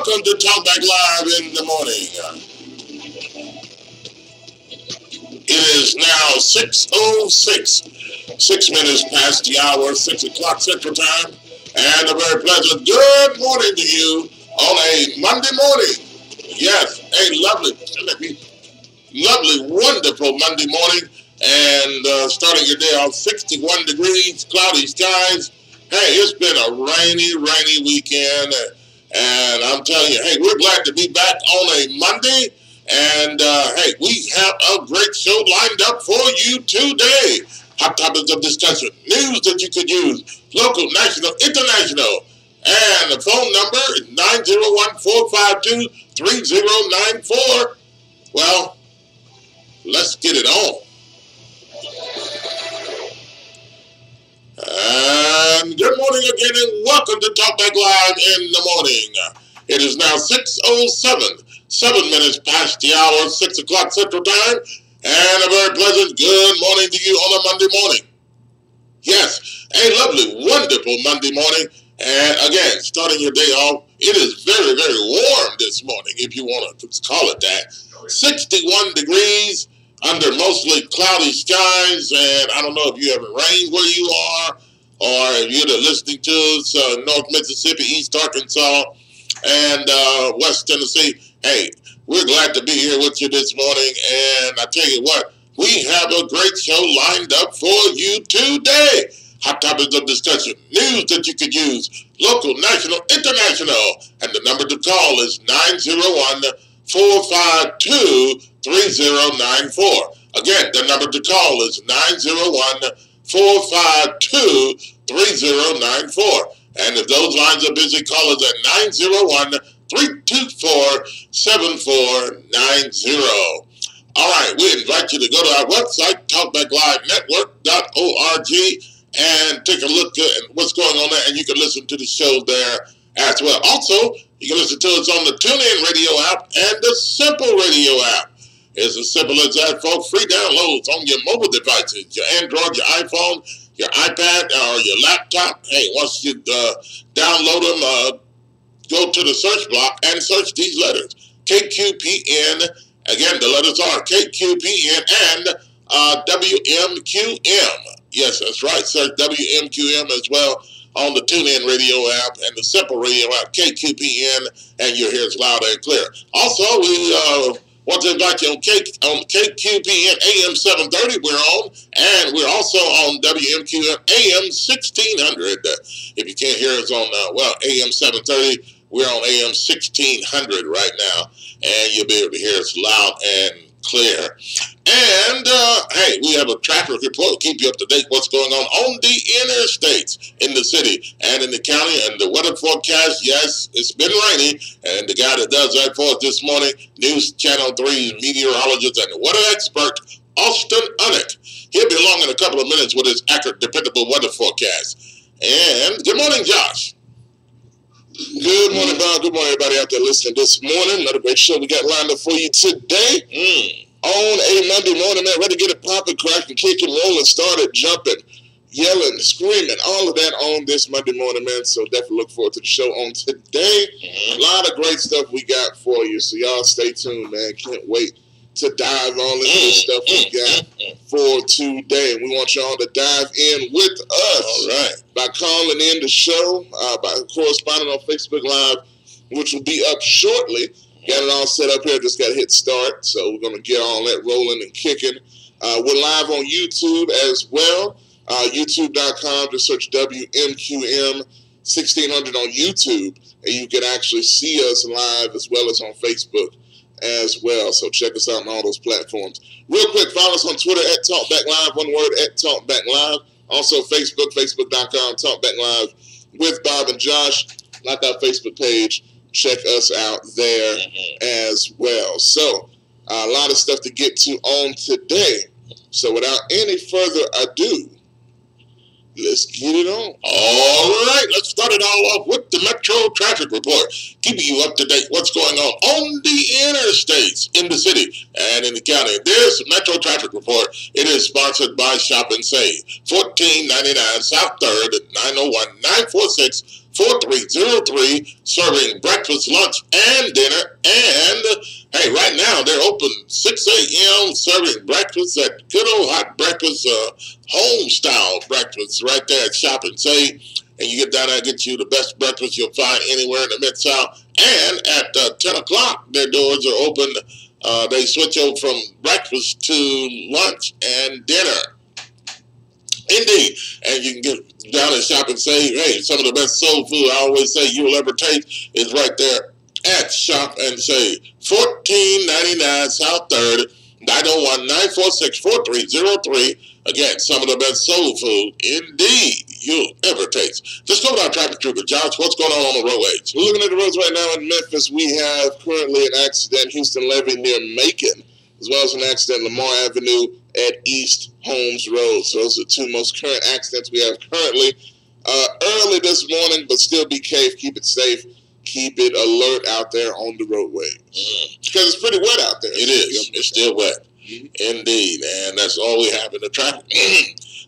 Welcome to Talkback Live in the morning. It is now 6:06, 6 minutes past the hour, 6 o'clock Central Time, and a very pleasant good morning to you on a Monday morning. Yes, a lovely, wonderful Monday morning, and starting your day off 61 degrees, cloudy skies. Hey, it's been a rainy weekend, and I'm telling you, hey, we're glad to be back on a Monday, and hey, we have a great show lined up for you today. Hot topics of discussion, news that you could use, local, national, international, and the phone number is 901-452-3094. Well, let's get it on. And good morning again, and welcome to Talkback Live in the morning. It is now 6:07, 7 minutes past the hour, 6 o'clock Central Time, and a very pleasant good morning to you on a Monday morning. Yes, a lovely, wonderful Monday morning, and again, starting your day off, it is very, very warm this morning, if you want to call it that. 61 degrees, under mostly cloudy skies, and I don't know if you have rain where you are, or if you're listening to us, North Mississippi, East Arkansas, and West Tennessee. Hey, we're glad to be here with you this morning, and I tell you what, we have a great show lined up for you today. Hot topics of discussion, news that you could use, local, national, international, and the number to call is 901-452-3094. Again, the number to call is 901-452-3094. And if those lines are busy, call us at 901-324-7490. All right, we invite you to go to our website, talkbacklivenetwork.org, and take a look at what's going on there, and you can listen to the show there as well. Also, you can listen to us on the TuneIn radio app and the Simple radio app. It's as simple as that, folks. Free downloads on your mobile devices, your Android, your iPhone, your iPad, or your laptop. Hey, once you download them, go to the search block and search these letters. KQPN. Again, the letters are KQPN and WMQM. Yes, that's right. Search WMQM as well on the TuneIn radio app and the Simple radio app, KQPN, and you'll hear us loud and clear. Also, we want to invite you on KQPN AM 730 we're on, and we're also on WMQM AM 1600. If you can't hear us on, AM 730, we're on AM 1600 right now, and you'll be able to hear us loud and clear. And, hey, we have a traffic report to keep you up to date what's going on the interstates in the city and in the county. And the weather forecast, yes, it's been rainy. And the guy that does that for us this morning, News Channel 3's meteorologist and weather expert, Austin Unnick. He'll be along in a couple of minutes with his accurate, dependable weather forecast. And good morning, Josh. Good morning, Bob. Good morning, everybody out there listening this morning. Another great show we got lined up for you today. On a Monday morning, man, ready to get it popping, cracking, kicking, rolling, started, jumping, yelling, screaming, all of that on this Monday morning, man. So definitely look forward to the show on today. A lot of great stuff we got for you. So y'all stay tuned, man. Can't wait to dive all into the stuff we got for today. And we want y'all to dive in with us. All right. By calling in the show, by corresponding on Facebook Live, which will be up shortly. Got it all set up here, just got to hit start. So we're going to get all that rolling and kicking. We're live on YouTube as well. YouTube.com, just search WMQM 1600 on YouTube, and you can actually see us live as well as on Facebook as well. So check us out on all those platforms. Real quick, follow us on Twitter at TalkbackLive, one word, at TalkbackLive. Also Facebook, facebook.com, TalkbackLive with Bob and Josh. Like our Facebook page. Check us out there as well. So, a lot of stuff to get to on today. So, without any further ado, let's get it on. All right, let's start it all off with the Metro Traffic Report, keeping you up to date what's going on the interstates in the city and in the county. This Metro Traffic Report, it is sponsored by Shop and Save, 1499 South 3rd at 901-946 4303, serving breakfast, lunch, and dinner. And hey, right now they're open 6 a.m. serving breakfast, at good old hot breakfast, home style breakfast right there at Shop and Save. And you get down there and get you the best breakfast you'll find anywhere in the Mid-South. And at 10 o'clock, their doors are open. They switch over from breakfast to lunch and dinner. Indeed. And you can get down and shop and say, hey, some of the best soul food I always say you'll ever taste is right there at Shop and Save. 1499 South 3rd, 901-946-4303. Again, some of the best soul food, indeed, you'll ever taste. Let's go with our traffic trooper. Josh, what's going on the roadways? We're looking at the roads right now in Memphis. We have currently an accident, Houston Levee near Macon, as well as an accident, Lamar Avenue at East Holmes Road. So those are the two most current accidents we have currently. Early this morning, but still be safe. Keep it safe. Keep it alert out there on the roadways. Because it's pretty wet out there. It is. It's still wet. Indeed. And that's all we have in the traffic.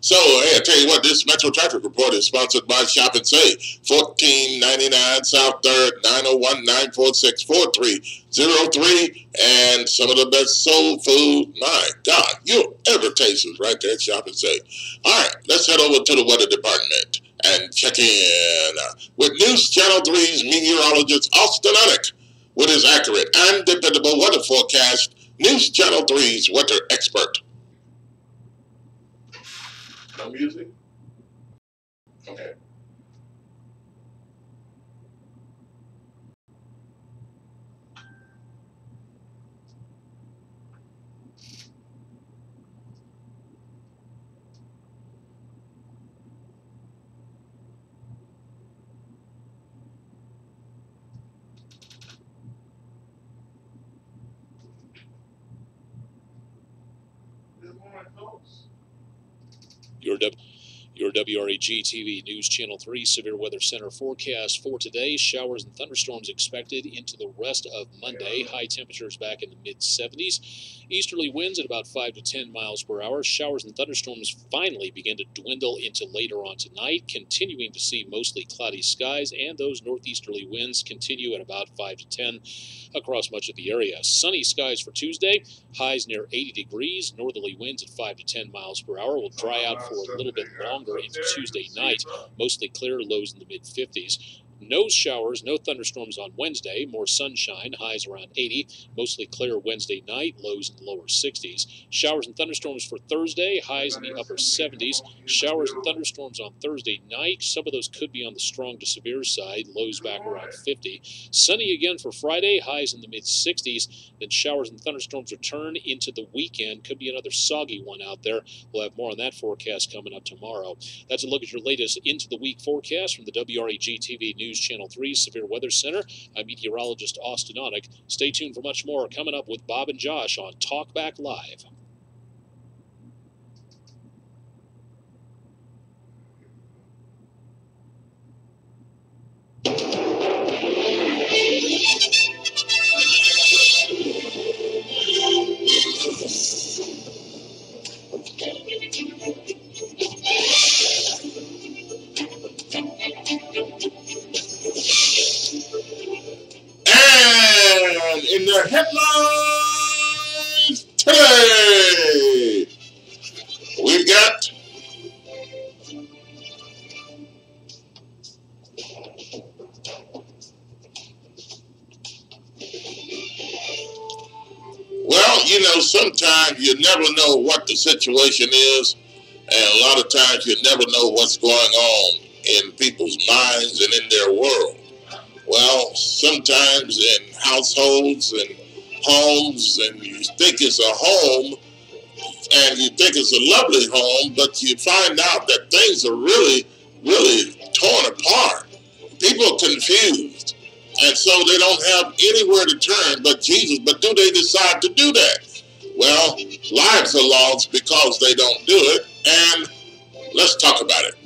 So, hey, I tell you what, this Metro Traffic Report is sponsored by Shop and Save. 1499 South 3rd, 901-946-4303. And some of the best soul food, my God, you'll ever taste is right there at Shop and Save. All right, let's head over to the weather department and check in with News Channel 3's meteorologist Austin Onick with his accurate and dependable weather forecast. News Channel 3's weather expert. No music? Okay. Your WRAG-TV News Channel 3 Severe Weather Center forecast for today. Showers and thunderstorms expected into the rest of Monday. High temperatures back in the mid-70s. Easterly winds at about 5 to 10 miles per hour. Showers and thunderstorms finally begin to dwindle into later on tonight, continuing to see mostly cloudy skies, and those northeasterly winds continue at about 5 to 10 across much of the area. Sunny skies for Tuesday. Highs near 80 degrees. Northerly winds at 5 to 10 miles per hour will dry out for a little bit longer into Tuesday night. Mostly clear, lows in the mid-50s. No showers, no thunderstorms on Wednesday. More sunshine, highs around 80. Mostly clear Wednesday night, lows in the lower 60s. Showers and thunderstorms for Thursday, highs in the upper 70s. Showers and thunderstorms on Thursday night. Some of those could be on the strong to severe side, lows back around 50. Sunny again for Friday, highs in the mid-60s. Then showers and thunderstorms return into the weekend. Could be another soggy one out there. We'll have more on that forecast coming up tomorrow. That's a look at your latest into the week forecast from the WRAG-TV News Channel 3 Severe Weather Center. I'm meteorologist Austin Onick. Stay tuned for much more coming up with Bob and Josh on Talkback Live. And in the headlines today, we've got well, you know, sometimes you never know what the situation is, and a lot of times you never know what's going on in people's minds and in their world. Well, sometimes in households and homes, and you think it's a home, and you think it's a lovely home, but you find out that things are really, really torn apart. People are confused, and so they don't have anywhere to turn but Jesus. But do they decide to do that? Well, lives are lost because they don't do it, and let's talk about it.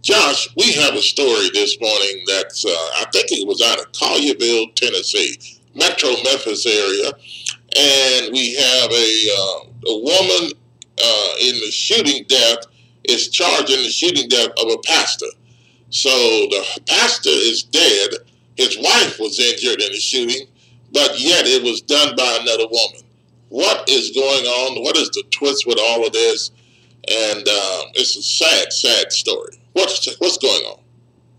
Josh, we have a story this morning that's, I think it was out of Collierville, Tennessee, Metro Memphis area, and we have a woman in the shooting death is charged in the shooting death of a pastor. So the pastor is dead. His wife was injured in the shooting, but yet it was done by another woman. What is going on? What is the twist with all of this? And it's a sad, sad story. What's going on?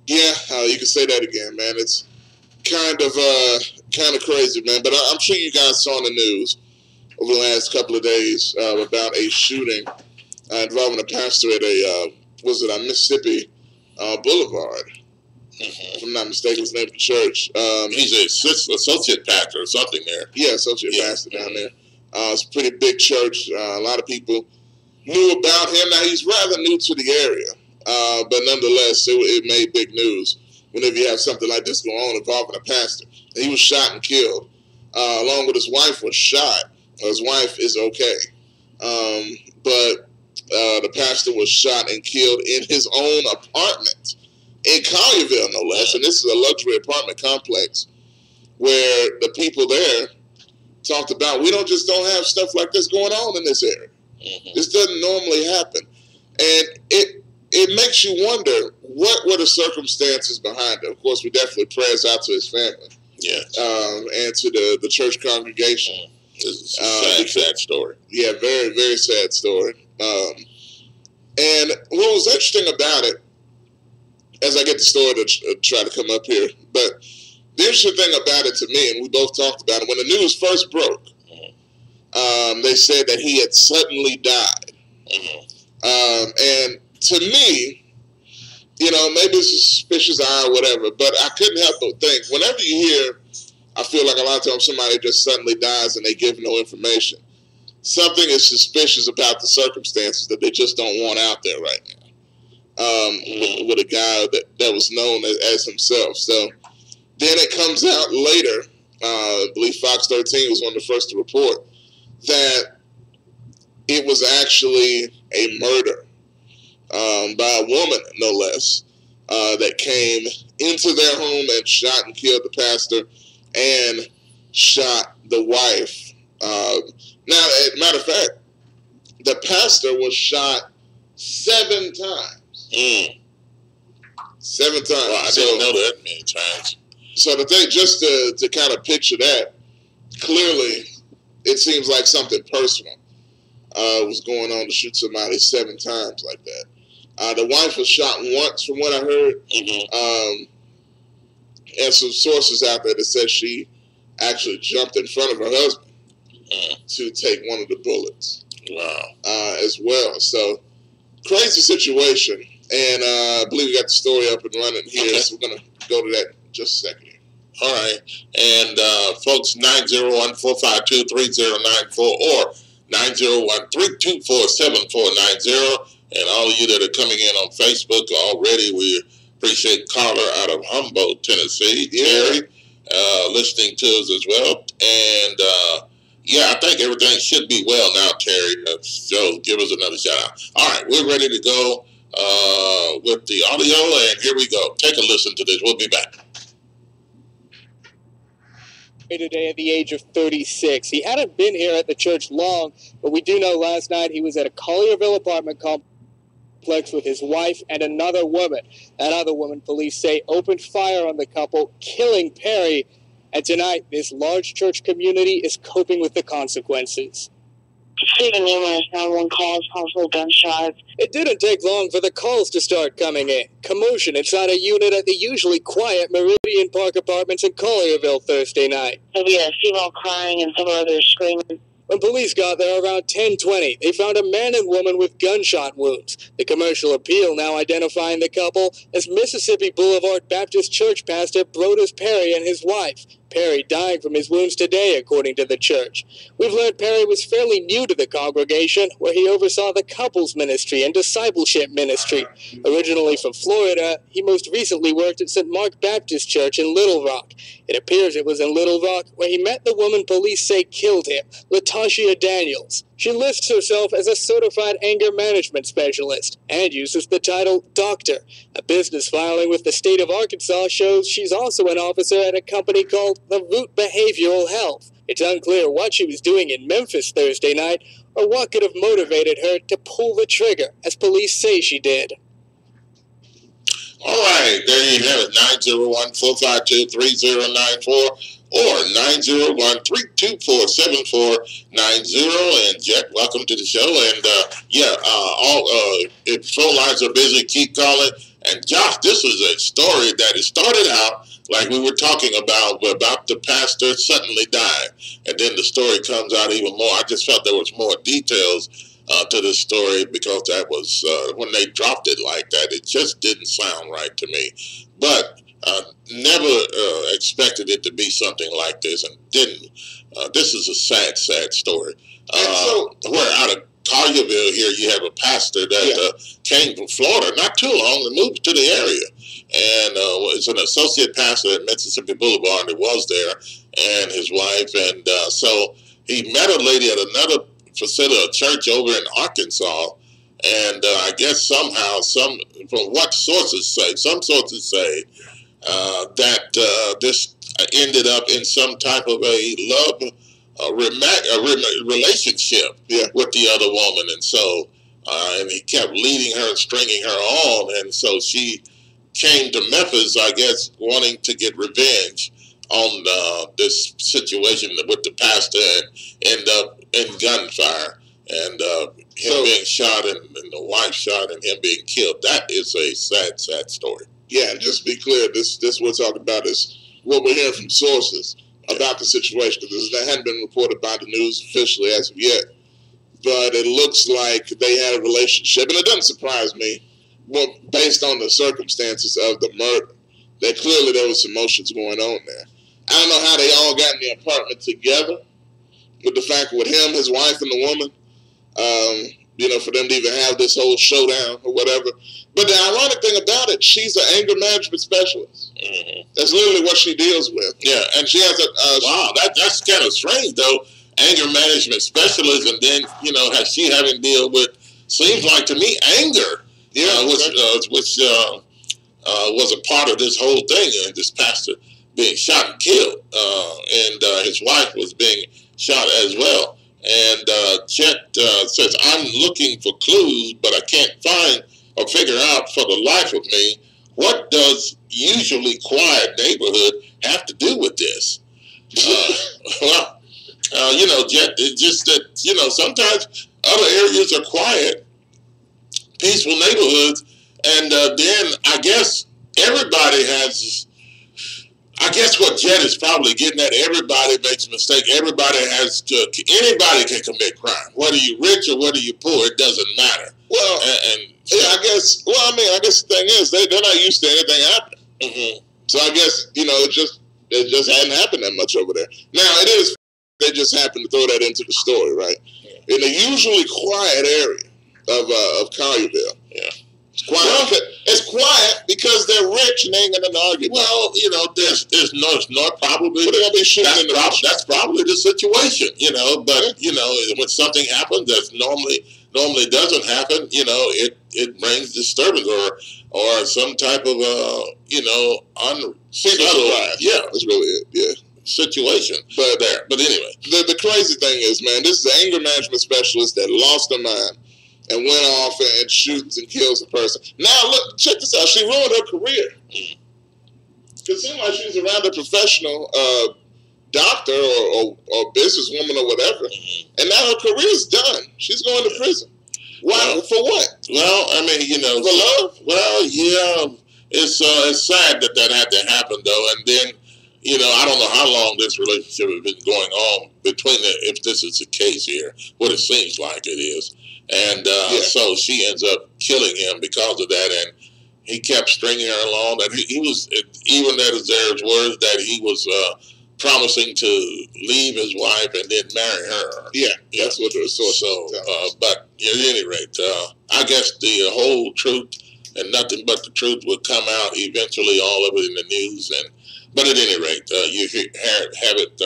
Yeah, you can say that again, man. It's kind of crazy, man. But I'm sure you guys saw in the news over the last couple of days about a shooting involving a pastor at a on Mississippi Boulevard. If I'm not mistaken, was the name of the church. He's an associate pastor or something there. Yeah, associate pastor down there. It's a pretty big church. A lot of people knew about him. Now, he's rather new to the area, but nonetheless, it made big news whenever you have something like this going on involving a pastor. He was shot and killed, along with his wife was shot. His wife is okay, but the pastor was shot and killed in his own apartment in Collierville, no less. And this is a luxury apartment complex where the people there talked about, we don't have stuff like this going on in this area. This doesn't normally happen. And it makes you wonder, what were the circumstances behind it? Of course, we definitely prayers out to his family. Yes. And to the church congregation. It's a sad story. Yeah, very, very sad story. And what was interesting about it, as I get the story to try to come up here, but the interesting thing about it to me, and we both talked about it, when the news first broke, they said that he had suddenly died. And to me, maybe it's a suspicious eye or whatever, but I couldn't help but think, whenever you hear, I feel like a lot of times somebody just suddenly dies and they give no information, something is suspicious about the circumstances that they just don't want out there right now. With a guy that was known as himself. So then it comes out later, I believe Fox 13 was one of the first to report, that it was actually a murder by a woman, no less, that came into their home and shot and killed the pastor and shot the wife. Now, as a matter of fact, the pastor was shot 7 times. 7 times. Well, I didn't know that many times. So the thing, just to kind of picture that, clearly it seems like something personal was going on to shoot somebody 7 times like that. The wife was shot once, from what I heard. And some sources out there that said she actually jumped in front of her husband to take one of the bullets. Wow. As well. So crazy situation. And I believe we got the story up and running here, okay. So we're going to go to that in just a second. All right. And folks, 901-452-3094 or 901-324-7490. And all of you that are coming in on Facebook already, we appreciate caller out of Humboldt, Tennessee, Terry, listening to us as well. And I think everything should be well now, Terry. So give us another shout out. All right, we're ready to go with the audio, and here we go. Take a listen to this. We'll be back. Today at the age of 36. He hadn't been here at the church long, but we do know last night he was at a Collierville apartment complex with his wife and another woman. That other woman, police say, opened fire on the couple, killing Perry. And tonight, this large church community is coping with the consequences. Receiving numerous 911 calls, possible gunshots. It didn't take long for the calls to start coming in. Commotion inside a unit at the usually quiet Meridian Park Apartments in Collierville Thursday night. There'll be a female crying and some others screaming. When police got there around 10:20, they found a man and woman with gunshot wounds. The Commercial Appeal now identifying the couple as Mississippi Boulevard Baptist Church pastor Brodus Perry and his wife. Perry dying from his wounds today, according to the church. We've learned Perry was fairly new to the congregation, where he oversaw the couples ministry and discipleship ministry. Originally from Florida, he most recently worked at St. Mark Baptist Church in Little Rock. It appears it was in Little Rock where he met the woman police say killed him, Latashia Daniels. She lists herself as a certified anger management specialist and uses the title doctor. A business filing with the state of Arkansas shows she's also an officer at a company called The Root Behavioral Health. It's unclear what she was doing in Memphis Thursday night or what could have motivated her to pull the trigger, as police say she did. All right, there you have it, 901-452-3094 or 901-324-7490. And Jet, welcome to the show. And if phone lines are busy, keep calling. And Josh, this is a story that it started out like we were talking about the pastor suddenly died. And then the story comes out even more. I just felt there was more details to this story because that was when they dropped it like that, it just didn't sound right to me. But never expected it to be something like this, and didn't. This is a sad, sad story. Where out of Collierville here, you have a pastor that came from Florida not too long and moved to the area, and was an associate pastor at Mississippi Boulevard, and was there, and his wife, and so he met a lady at another facility, a church over in Arkansas, and I guess somehow, from what sources say, some sources say that this ended up in some type of a love relationship with the other woman, and so and he kept leading her and stringing her on, and so she came to Memphis, I guess, wanting to get revenge on this situation with the pastor, and end up in gunfire, and him being shot, and the wife shot, and him being killed. That is a sad, sad story. Yeah, and just to be clear, this we're talking about is what we're hearing from sources about the situation, because that hadn't been reported by the news officially as of yet. But it looks like they had a relationship, and it doesn't surprise me, based on the circumstances of the murder, that clearly there was some emotions going on there. I don't know how they all got in the apartment together, with the fact with him, his wife, and the woman, for them to even have this whole showdown or whatever. But the ironic thing about it, she's an anger management specialist. Mm-hmm. That's literally what she deals with. Yeah, and she has that's kind of strange, though. Anger management specialist, and then has she having to deal with, seems like to me, anger. Which was a part of this whole thing, and this pastor being shot and killed, and his wife was being shot as well. And Chet says, I'm looking for clues, but I can't find or figure out for the life of me, what does usually quiet neighborhood have to do with this? Jet, it's just that, sometimes other areas are quiet, peaceful neighborhoods, and then I guess everybody has, what Jet is probably getting at, everybody makes a mistake. Anybody can commit crime. Whether you're rich or whether you're poor, it doesn't matter. Well, I guess the thing is, they're not used to anything happening. Mm-hmm. So I guess, it just hadn't happened that much over there. Now, it is, they just happened to throw that into the story, right? In a usually quiet area of Collierville. Yeah. It's quiet because they're rich and they ain't gonna argue. Well, there's not probably. That's probably the situation, But when something happens that normally doesn't happen, it brings disturbance or some type of unsubtle. Yeah, that's really it. Yeah. Situation. But anyway, the crazy thing is, man, this is an anger management specialist that lost her mind and went off and shoots and kills a person. Now, look, check this out. She ruined her career. It seemed like she was a rather professional doctor or businesswoman or whatever, and now her career's done. She's going to prison. Why? For what? Well, I mean, for love? Well, yeah, it's sad that had to happen, though, and then. I don't know how long this relationship has been going on between if this is the case here, what it seems like it is. And so she ends up killing him because of that. And he kept stringing her along. And he was, even there's words that he was promising to leave his wife and then marry her. Yeah, that's what the source but at any rate, I guess the whole truth and nothing but the truth will come out eventually, all of it in the news. But at any rate, you have it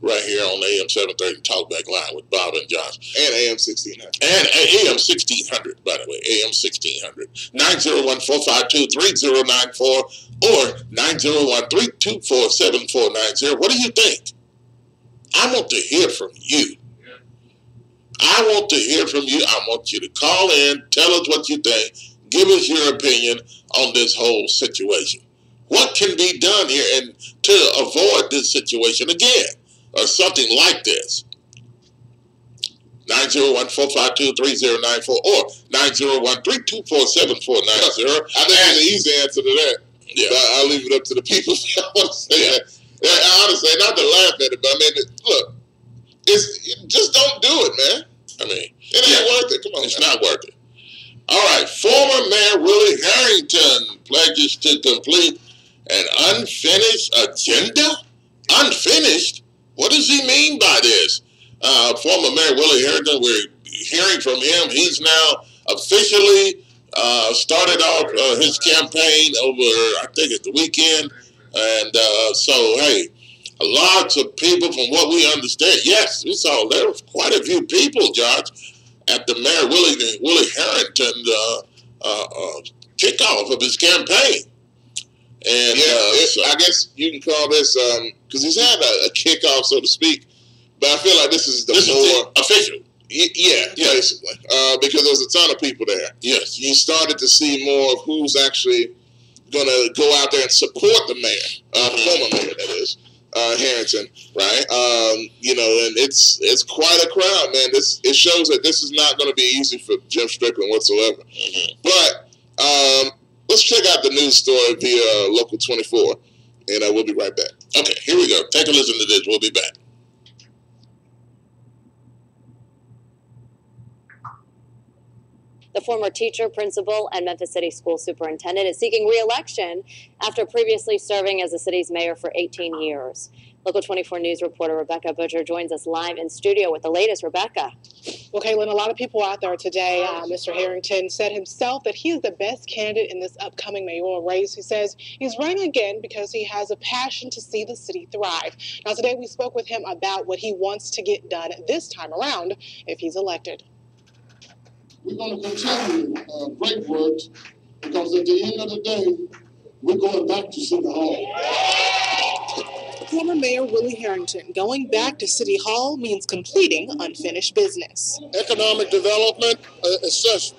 right here on AM 730 Talkback Live with Bob and Josh. And AM 1600. And AM 1600, by the way, AM 1600. 901-452-3094 or 901-324-7490. What do you think? I want to hear from you. I want to hear from you. I want you to call in, tell us what you think, give us your opinion on this whole situation? What can be done here and to avoid this situation again or something like this? 901-452-3094 or 901-324-7490. I think there's an easy answer to that. Yeah. I'll leave it up to the people. I want to say that. Honestly, not to laugh at it, but I mean, look, just don't do it, man. I mean, it ain't worth it. Come on, it's not worth it. All right, former Mayor Willie Harrington pledges to complete an unfinished agenda? Unfinished? What does he mean by this? Former Mayor Willie Harrington, we're hearing from him. He's now officially started off his campaign over, I think, at the weekend. And so, hey, lots of people, from what we understand, yes, we saw there was quite a few people, Josh, at the Mayor Willie Harrington kickoff of his campaign. And so I guess you can call this, because he's had a kickoff, so to speak, but I feel like this is more official. Yeah, basically, because there's a ton of people there. Yes. You started to see more of who's actually going to go out there and support the mayor, former mayor, that is, Harrington, right? You know, and it's quite a crowd, man. It shows that this is not going to be easy for Jim Strickland whatsoever. But let's check out the news story via Local 24, and we'll be right back. Okay, here we go. Take a listen to this. We'll be back. The former teacher, principal, and Memphis City School Superintendent is seeking re-election after previously serving as the city's mayor for 18 years. Local 24 News reporter Rebecca Butcher joins us live in studio with the latest. Rebecca. Well, Caitlin, a lot of people out there today, Mr. Harrington said himself that he is the best candidate in this upcoming mayoral race. He says he's running again because he has a passion to see the city thrive. Now, today we spoke with him about what he wants to get done this time around if he's elected. We're going to continue great work because at the end of the day, we're going back to City Hall. Former Mayor Willie Harrington going back to City Hall means completing unfinished business. Economic development, especially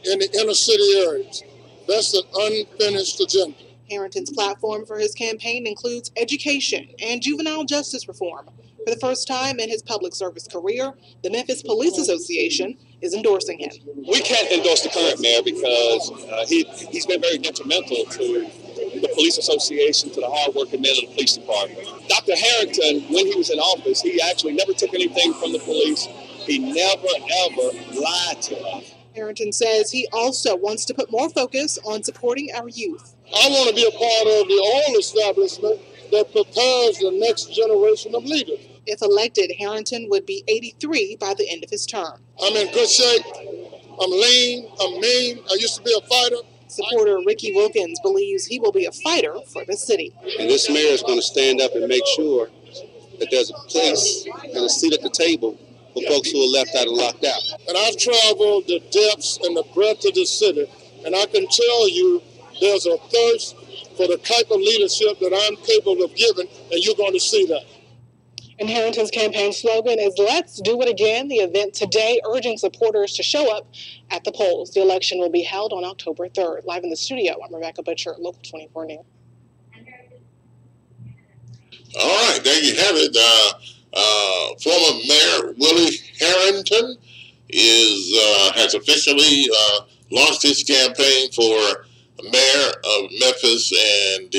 in the inner city areas. That's an unfinished agenda. Harrington's platform for his campaign includes education and juvenile justice reform. For the first time in his public service career, the Memphis Police Association is endorsing him. We can't endorse the current mayor because he's been very detrimental to the police association, to the hard-working men of the police department. Dr. Harrington, when he was in office, he actually never took anything from the police. He never, ever lied to us. Harrington says he also wants to put more focus on supporting our youth. I want to be a part of the old establishment that prepares the next generation of leaders. If elected, Harrington would be 83 by the end of his term. I'm in good shape. I'm lean. I'm mean. I used to be a fighter. Supporter Ricky Wilkins believes he will be a fighter for the city. And this mayor is going to stand up and make sure that there's a place and a seat at the table for folks who are left out and locked out. And I've traveled the depths and the breadth of the city, and I can tell you there's a thirst for the type of leadership that I'm capable of giving, and you're going to see that. And Harrington's campaign slogan is "Let's do it again." The event today urging supporters to show up at the polls. The election will be held on October 3rd. Live in the studio, I'm Rebecca Butcher, Local 24 News. All right, there you have it. Former Mayor Willie Harrington has officially launched his campaign for mayor of Memphis, and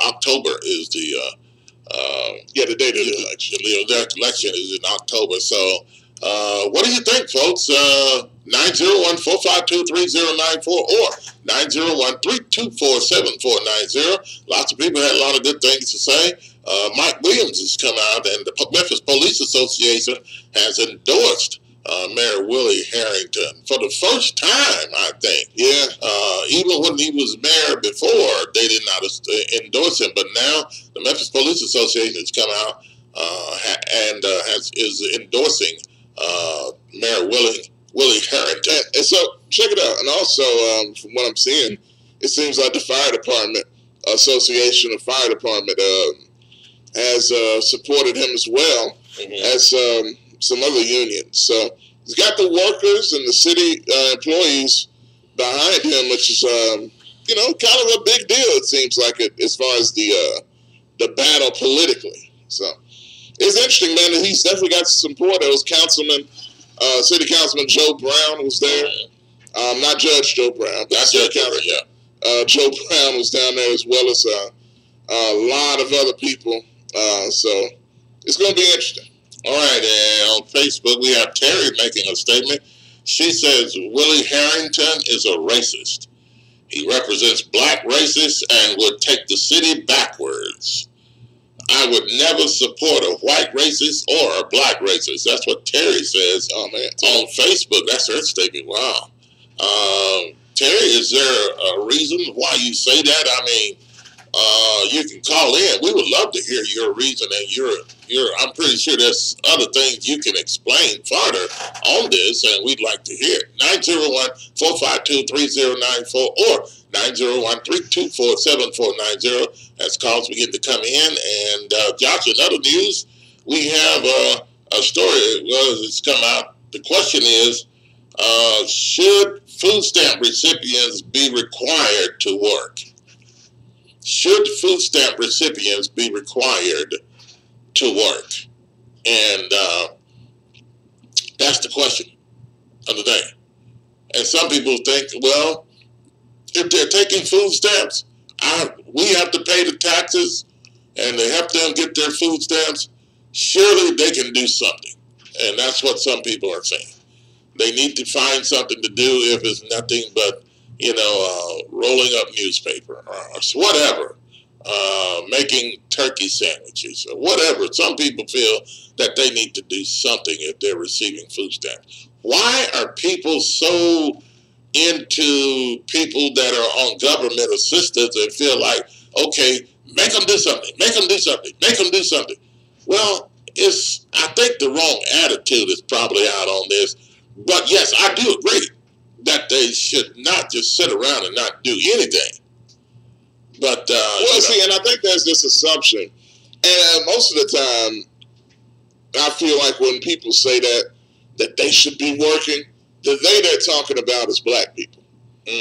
October is the date of the election. The election is in October. So, what do you think, folks? 901-452-3094 or 901-324-7490. Lots of people had a lot of good things to say. Mike Williams has come out, and the Memphis Police Association has endorsed Mayor Willie Harrington for the first time, I think. Yeah. Even when he was mayor before, they did not endorse him. But now the Memphis Police Association has come out and is endorsing Mayor Willie Harrington. And so check it out. And also, from what I'm seeing, it seems like the fire department association, the fire department has supported him as well as some other unions. So he's got the workers and the city employees behind him, which is you know, kind of a big deal. It seems like it as far as the battle politically. So it's interesting, man. That he's definitely got some support. There was City Councilman Joe Brown was there. Not Judge Joe Brown, but City Councilman. Yeah. Joe Brown was down there as well as a lot of other people. So it's going to be interesting. All right, and on Facebook we have Terry making a statement. She says Willie Harrington is a racist. He represents black racists and would take the city backwards. I would never support a white racist or a black racist. That's what Terry says on Facebook. That's her statement. Wow. Terry, is there a reason why you say that? I mean, you can call in. We would love to hear your reason, and I'm pretty sure there's other things you can explain further on this, and we'd like to hear it. 901-452-3094 or 901-324-7490. That's calls begin to come in. And Josh, in other news, we have a story. Well, it's come out. The question is, should food stamp recipients be required to work? Should food stamp recipients be required to work? And that's the question of the day. And some people think, well, if they're taking food stamps, we have to pay the taxes and they help them get their food stamps. Surely they can do something. And that's what some people are saying. They need to find something to do if it's nothing but, rolling up newspaper or whatever, making turkey sandwiches or whatever. Some people feel that they need to do something if they're receiving food stamps. Why are people so into people that are on government assistance and feel like, okay, make them do something, make them do something, make them do something? Well, I think the wrong attitude is probably out on this. But yes, I do agree that they should not just sit around and not do anything. But see, and I think there's this assumption, and most of the time, I feel like when people say that they should be working, the they're talking about is black people,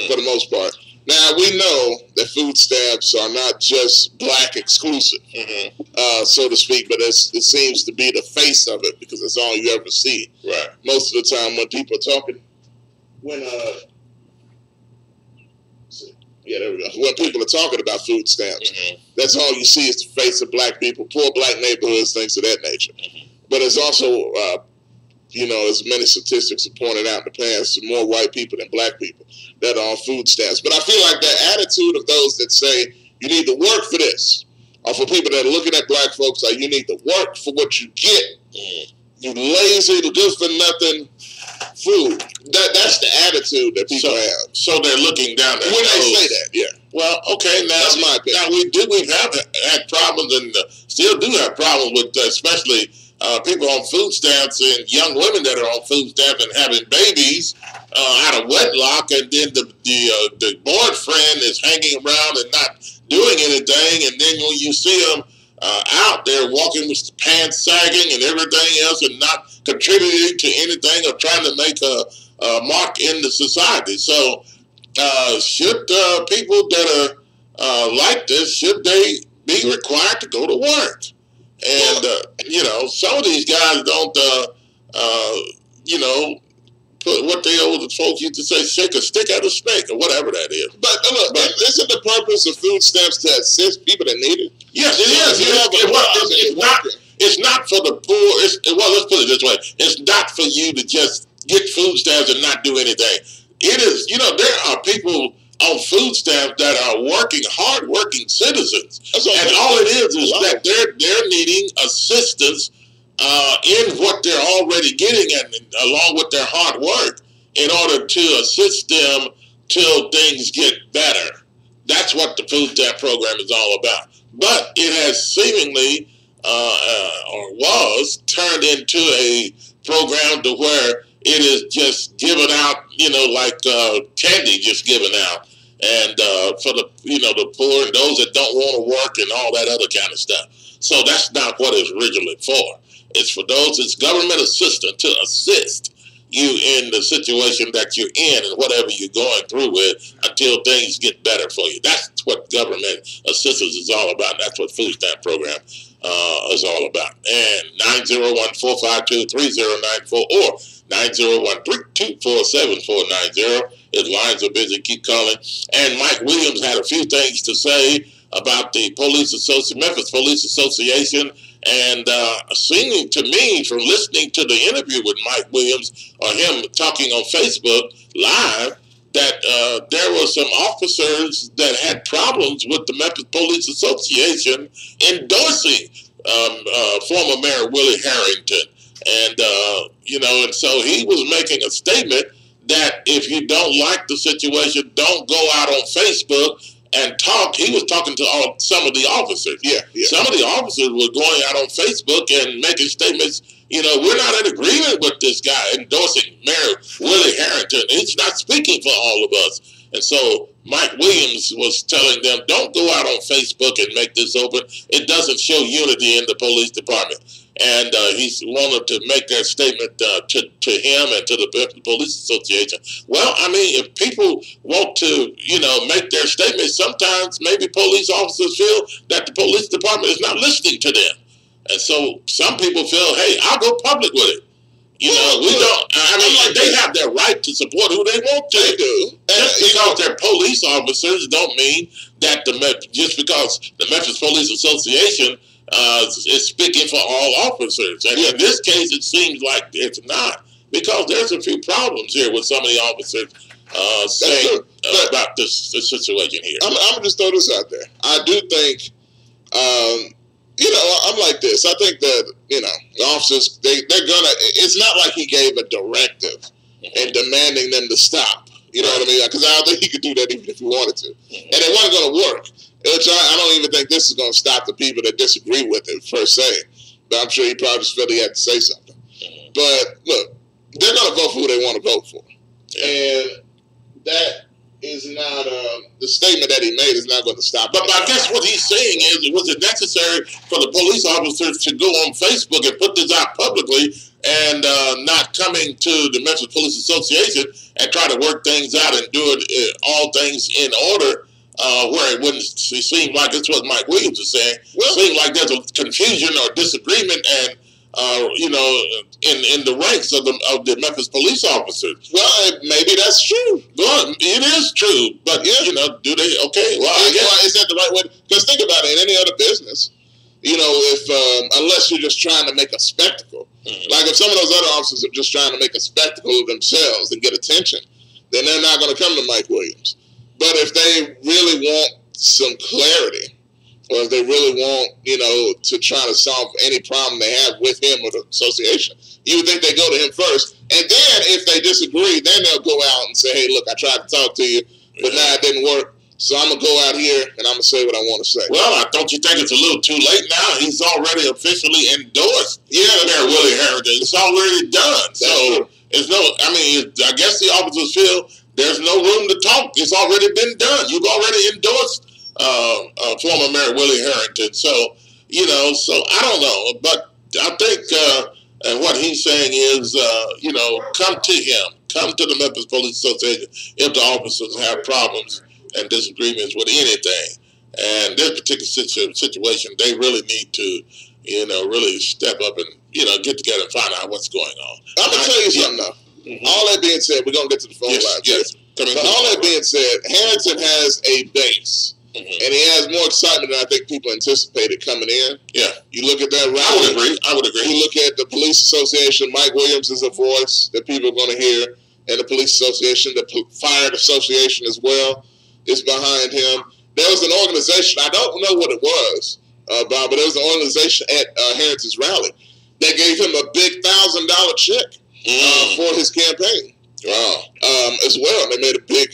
for the most part. Now, we know that food stamps are not just black exclusive, so to speak, but it seems to be the face of it because that's all you ever see. Right. Most of the time when people are talking, when people are talking about food stamps, that's all you see is the face of black people, poor black neighborhoods, things of that nature. But it's also, as many statistics have pointed out in the past, more white people than black people that are on food stamps. But I feel like that attitude of those that say you need to work for this, or for people that are looking at black folks like you need to work for what you get, you lazy, good for nothing food. That's the attitude that people have. So they're looking down there. When they say that, yeah. Well, okay, now that's my opinion. Now we have had problems and still do have problems with especially people on food stamps and young women that are on food stamps and having babies out of wedlock, and then the boyfriend is hanging around and not doing anything, and then when you see them out there walking with pants sagging and everything else and not contributing to anything or trying to make a mark in the society. So should people that are like this, should they be required to go to work? And, some of these guys don't, put what the old folks used to say, shake a stick at a snake or whatever that is. But look, isn't the purpose of food stamps to assist people that need it? Yes, it is. It's not for the poor. Let's put it this way. It's not for you to just get food stamps and not do anything. It is, there are people on food stamps that are hard-working citizens. And all it is that they're needing assistance in what they're already getting and along with their hard work in order to assist them till things get better. That's what the food stamp program is all about. But it has seemingly or was turned into a program to where it is just given out, like candy just given out. And for the poor and those that don't want to work and all that other kind of stuff. So that's not what it's originally for. It's for those, it's government assistance to assist you in the situation that you're in and whatever you're going through with until things get better for you. That's what government assistance is all about. That's what food stamp program is all about. And 901-452-3094 or 901-324-7490. His lines are busy. Keep calling. And Mike Williams had a few things to say about the Memphis Police Association. And seeming to me, from listening to the interview with Mike Williams or him talking on Facebook Live, that there were some officers that had problems with the Memphis Police Association endorsing former Mayor Willie Harrington. And, and so he was making a statement that if you don't like the situation, don't go out on Facebook and talk. He was talking to some of the officers. Yeah. Some of the officers were going out on Facebook and making statements, we're not in agreement with this guy endorsing Mayor Willie Harrington. He's not speaking for all of us. And so Mike Williams was telling them, don't go out on Facebook and make this open. It doesn't show unity in the police department. And he wanted to make that statement to him and to the Police Association. Well, I mean, if people want to, make their statement, sometimes maybe police officers feel that the police department is not listening to them. And so some people feel, hey, I'll go public with it. We don't. I mean, they have their right to support who they want to. They do. Just because they're police officers don't mean that just because the Memphis Police Association is speaking for all officers. And in this case, it seems like it's not, because there's a few problems here with some of the officers saying about this situation here. I'm going to just throw this out there. I do think, I'm like this. I think that, the officers, they're going to, it's not like he gave a directive and demanding them to stop. You know what I mean? Because I don't think he could do that even if he wanted to. And it wasn't going to work. Which I don't even think this is going to stop the people that disagree with it, per se. But I'm sure he probably just felt he had to say something. But, look, they're going to vote for who they want to vote for. And that is not, the statement that he made is not going to stop. But I guess what he's saying is, was it necessary for the police officers to go on Facebook and put this out publicly and not coming to the Memphis Police Association and try to work things out and do it all things in order? Where it wouldn't seem like it's what Mike Williams is saying. Well, it seems like there's a confusion or disagreement, and in the ranks of the Memphis police officers. Well, maybe that's true. Well, it is true, but do they? Okay, well, I guess. Is that the right way? Because think about it. In any other business, if unless you're just trying to make a spectacle, like if some of those other officers are just trying to make a spectacle of themselves and get attention, then they're not going to come to Mike Williams. But if they really want some clarity, or if they really want, to try to solve any problem they have with him or the association, you would think they go to him first. And then if they disagree, then they'll go out and say, hey, look, I tried to talk to you, but now it didn't work. So I'm going to go out here and I'm going to say what I want to say. Well, don't you think it's a little too late now? He's already officially endorsed Mayor Willie Harrington. It's already done. I guess the officers feel there's no room to talk. It's already been done. You've already endorsed former Mayor Willie Harrington. So, so I don't know. But I think and what he's saying is, come to him. Come to the Memphis Police Association if the officers have problems and disagreements with anything. And this particular situation, they really need to, really step up and, get together and find out what's going on. I'm going to tell you something, though. All that being said, we're going to get to the phone line. Yes. But all that being said, Harrington has a base. And he has more excitement than I think people anticipated coming in. Yeah. You look at that rally. I would agree. You look at the police association. Mike Williams is a voice that people are going to hear. And the police association, the fire association as well, is behind him. There was an organization, I don't know what it was, Bob, but there was an organization at Harrington's rally that gave him a big $1,000 check for his campaign. Wow. As well. They made a big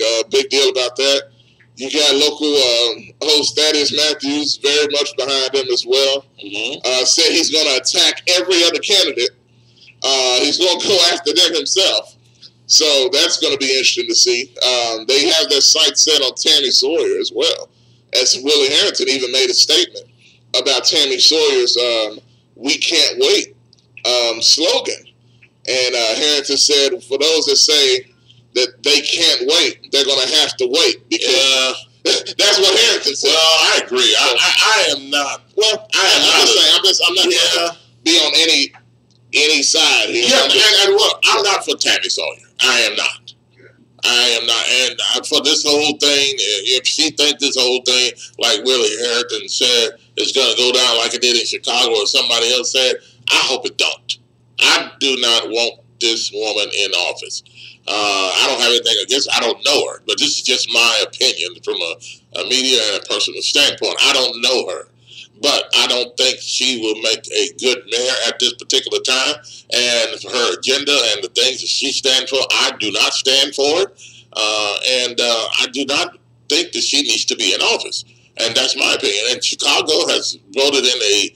deal about that. You got local host Thaddeus Matthews very much behind him as well. Said he's going to attack every other candidate. He's going to go after them himself. So that's going to be interesting to see. They have their sights set on Tammy Sawyer as well. As Willie Harrington even made a statement about Tammy Sawyer's "We Can't Wait" slogan. And Harrington said, for those that say that they can't wait, they're going to have to wait because that's what Harrington said. Well, I agree. I am not. Well, I'm not going to be on any side here. Yeah, and look, I'm not for Tammy Sawyer. I am not. And for this whole thing, if she thinks this whole thing, like Willie Harrington said, is going to go down like it did in Chicago or somebody else said, I hope it don't. I do not want this woman in office. I don't have anything against her. I don't know her, but this is just my opinion from a media and a personal standpoint. I don't know her, but I don't think she will make a good mayor at this particular time. And for her agenda and the things that she stands for, I do not stand for it. And I do not think that she needs to be in office. And that's my opinion. And Chicago has voted in a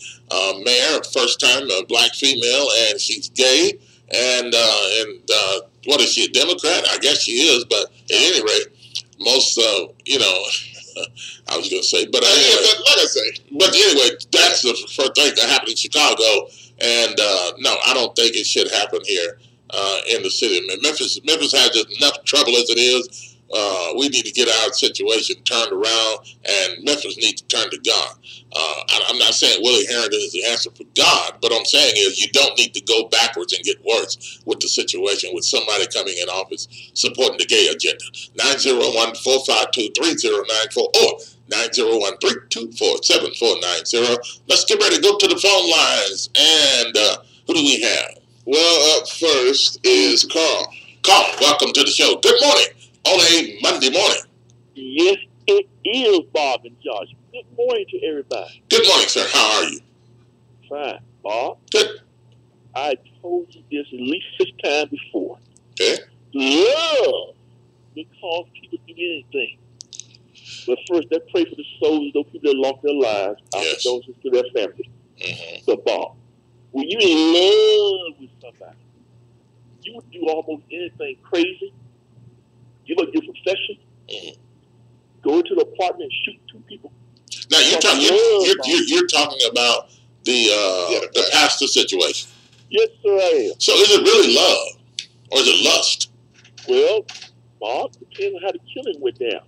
mayor, first time a black female, and she's gay. And what is she, a Democrat? I guess she is, but at any rate, most, I was going to say, but anyway, like I say. But anyway, that's the first thing that happened in Chicago. And no, I don't think it should happen here in the city. Memphis has enough trouble as it is. We need to get our situation turned around, and Memphis needs to turn to God. I'm not saying Willie Harrington is the answer for God, but I'm saying is you don't need to go backwards and get worse with the situation with somebody coming in office supporting the gay agenda. 901-452-3094 or 901-324-7490. Let's get ready to go to the phone lines. And who do we have? Well, up first is Carl. Carl, welcome to the show. Good morning on a Monday morning. Yes, it is, Bob and Josh. Good morning to everybody. Good morning, sir. How are you? Fine, Bob. Good. I told you this at least 6 times before. Okay. Love will cause people to do anything. But first, let's pray for the souls of those people that lost their lives, our condolences to their families. Mm-hmm. So, Bob, when you in love with somebody, you would do almost anything crazy, give up your profession, go into the apartment and shoot 2 people. Now you're talking about the pastor situation. Yes, sir, I am. So is it really love or is it lust? Well, Bob, depends on how the killing went down.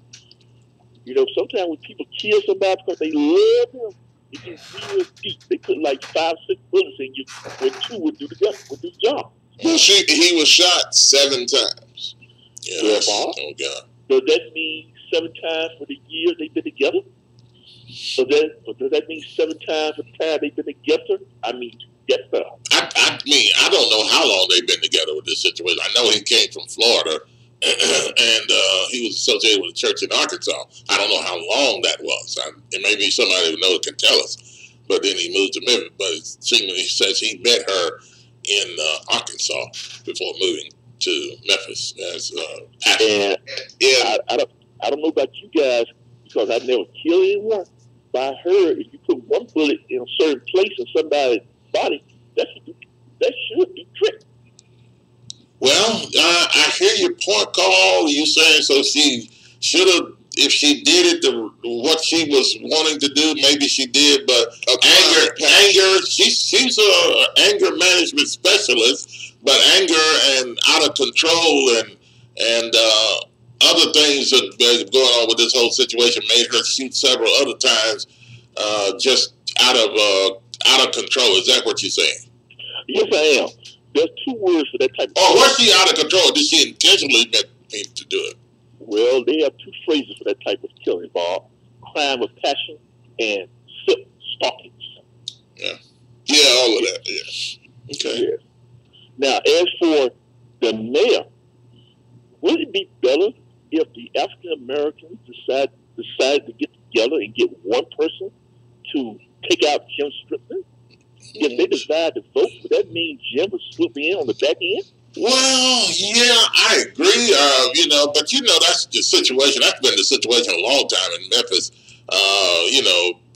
You know, sometimes when people kill somebody because they love them, it gets real deep. They put like 5, 6 bullets in you, where 2 would do the job. Well, he was shot 7 times. Yes. Bob, oh God. Does that mean 7 times for the years they've been together? Does that mean 7 times for the time they've been together? I mean, yes, sir. I mean, I don't know how long they've been together with this situation. I know he came from Florida, and he was associated with a church in Arkansas. I don't know how long that was. And maybe somebody who knows can tell us. But then he moved to Memphis. But it seemingly says he met her in Arkansas before moving to Memphis as pastor. And I don't know about you guys because I never killed anyone. But I heard if you put 1 bullet in a certain place in somebody's body, that should do trick. Well, I hear your point, Carl. You saying so she should have, if she did it, what she was wanting to do, maybe she did. But anger. She's a anger management specialist. But anger and out of control and other things that are going on with this whole situation made her shoot several other times, just out of control. Is that what you're saying? Yes, I am. There's 2 words for that type of thing. Was she out of control? Did she intentionally mean to do it? Well, they have 2 phrases for that type of killing, Bob. Crime of passion and stalking. Yeah, all of that, yeah. Okay. Yeah. Now, as for the mayor, would it be better if the African Americans decide to get together and get 1 person to take out Jim Strickland? If they decide to vote, would that mean Jim would slip in on the back end? Well, yeah, I agree. But that's the situation. That's been the situation a long time in Memphis.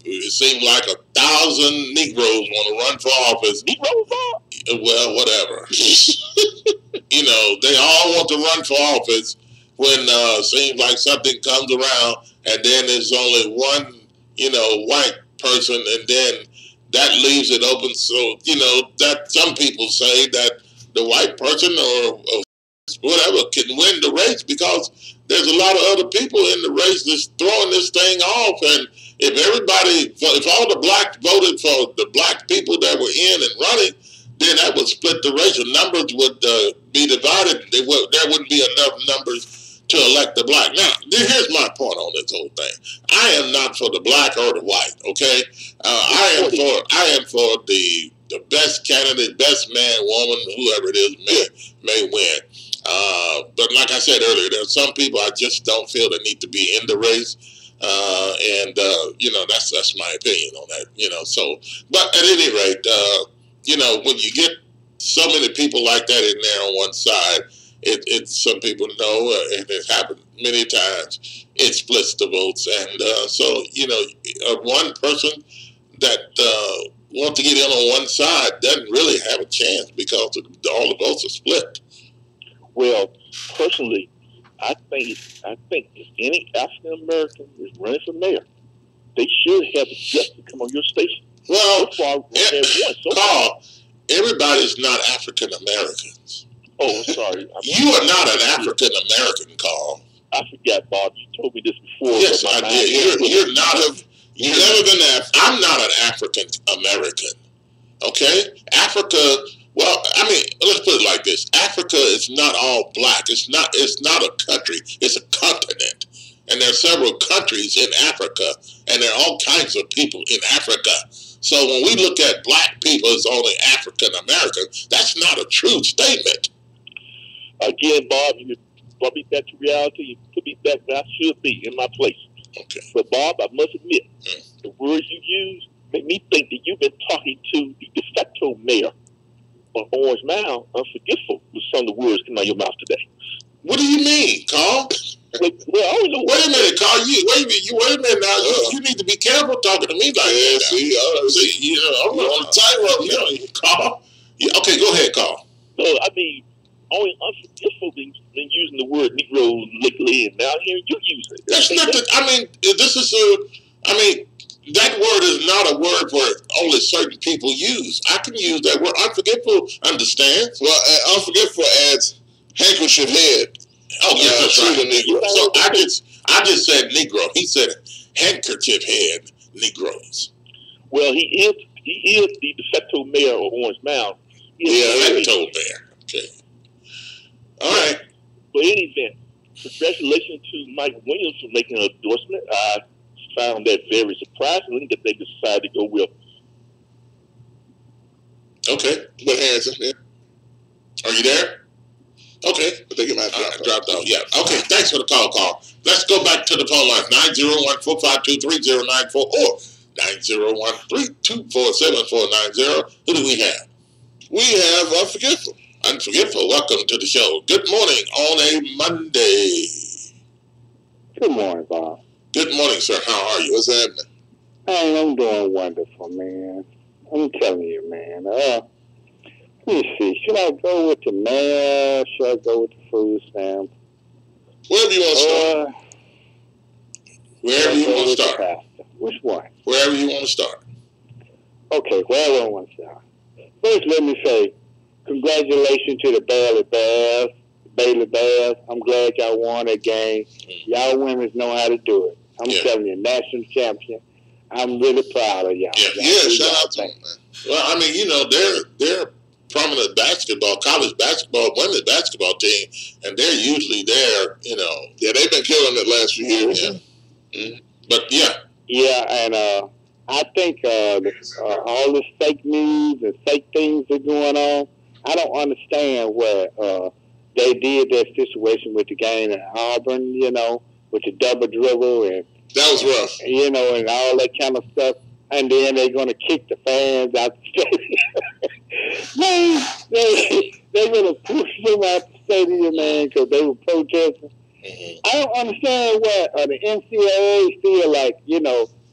It seemed like 1,000 Negroes want to run for office. Negroes? Well, whatever. They all want to run for office when seems like something comes around, and then there's only one, white person, and then that leaves it open. So, that some people say that the white person or whatever can win the race, because there's a lot of other people in the race that's throwing this thing off. And if all the blacks voted for the black people that were in and running, then that would split the race. The numbers would be divided. There wouldn't be enough numbers to elect the black. Now, here's my point on this whole thing. I am not for the black or the white. Okay, I am for the best candidate, best man, woman, whoever it is may win. But like I said earlier, there are some people I just don't feel they need to be in the race. That's my opinion on that, so, but at any rate, when you get so many people like that in there on one side, some people know, and it happened many times, it splits the votes. And one person that wants to get in on one side doesn't really have a chance because all the votes are split. Well, personally, I think if any African American is running for mayor, they should have the guts to come on your station. Well, Carl, everybody's not African Americans. Oh, I'm sorry. You are not an African American, Carl. I forgot, Bob. You told me this before. Yes, I did. You're not you've never been African. I'm not an African American. Okay, Africa. Well, I mean, let's put it like this: Africa is not all black. It's not a country. It's a continent, and there are several countries in Africa, and there are all kinds of people in Africa. So when we look at black people as only African American, that's not a true statement. Again, Bob, you brought me back to reality. You put me back where I should be, in my place. Okay. But Bob, I must admit, the words you use make me think that you've been talking to the de facto mayor of Orange Mound, Unforgivable, with some of the words coming out of your mouth today. What do you mean, Carl? Well, I don't know. Wait a minute, Carl. Wait a minute now. You need to be careful talking to me like that. See, I'm on the tightrope. Carl. Yeah, okay, go ahead, Carl. No, I mean, only Unforgivable been using the word Negro lately, and now hearing you use it. That's not that word is not a word where only certain people use. I can use that word. Unforgivable understands. Well, Unforgivable adds handkerchief head. Oh, yeah, that's right. The Negro. So I just said Negro. He said handkerchief head Negroes. Well, he is the de facto mayor of Orange Mound. Yeah, de facto mayor. Okay. All right. But in any event, congratulations to Mike Williams for making an endorsement. I found that very surprising that they decided to go with. Okay. But Harrison, yeah. Are you there? Okay. I think it might have dropped out. Yeah. Okay. Thanks for the call, Carl. Let's go back to the phone line. 901-452-3094 or 901-324-7490. Who do we have? We have Unforgivable. Unforgivable. Welcome to the show. Good morning on a Monday. Good morning, Bob. Good morning, sir. How are you? What's happening? Hey, I'm doing wonderful, man. I'm telling you, man. Let me see. Should I go with the mayor? Should I go with the food stamp? Wherever you want to start. Wherever you want to start. Which one? Wherever you want to start. Okay, wherever I want to start. First, let me say, congratulations to the Bailey Bears. I'm glad y'all won that game. Y'all women know how to do it. I'm telling you, national champion. I'm really proud of y'all. Yeah, shout out to them, man. Well, I mean, they're prominent college basketball, women's basketball team, and they're usually there, Yeah, they've been killing it last few years. Yeah. Mm-hmm. But, yeah. Yeah, and I think all this fake news and fake things that are going on, I don't understand where they did that situation with the game at Auburn, with the double dribble. And that was rough. And all that kind of stuff. And then they're going to kick the fans out the stadium. They're going to push them out the stadium, man, because they were protesting. Mm-hmm. I don't understand why the NCAA feel like,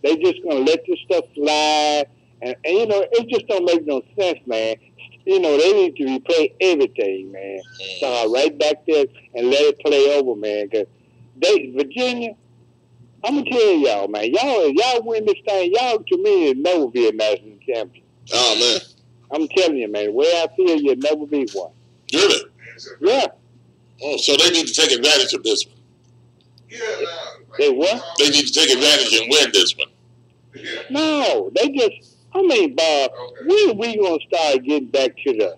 they just going to let this stuff slide. And it just don't make no sense, man. They need to replay everything, man. Start right back there and let it play over, man. Because Virginia, I'm going to tell y'all, man, y'all win this thing, y'all, to me, will never be a national champion. Oh, man. I'm telling you, man, the way I feel, you'll never be one. Really? Yeah. Oh, so they need to take advantage of this one. They what? They need to take advantage and win this one. No, they just, I mean, Bob, when are we going to start getting back to the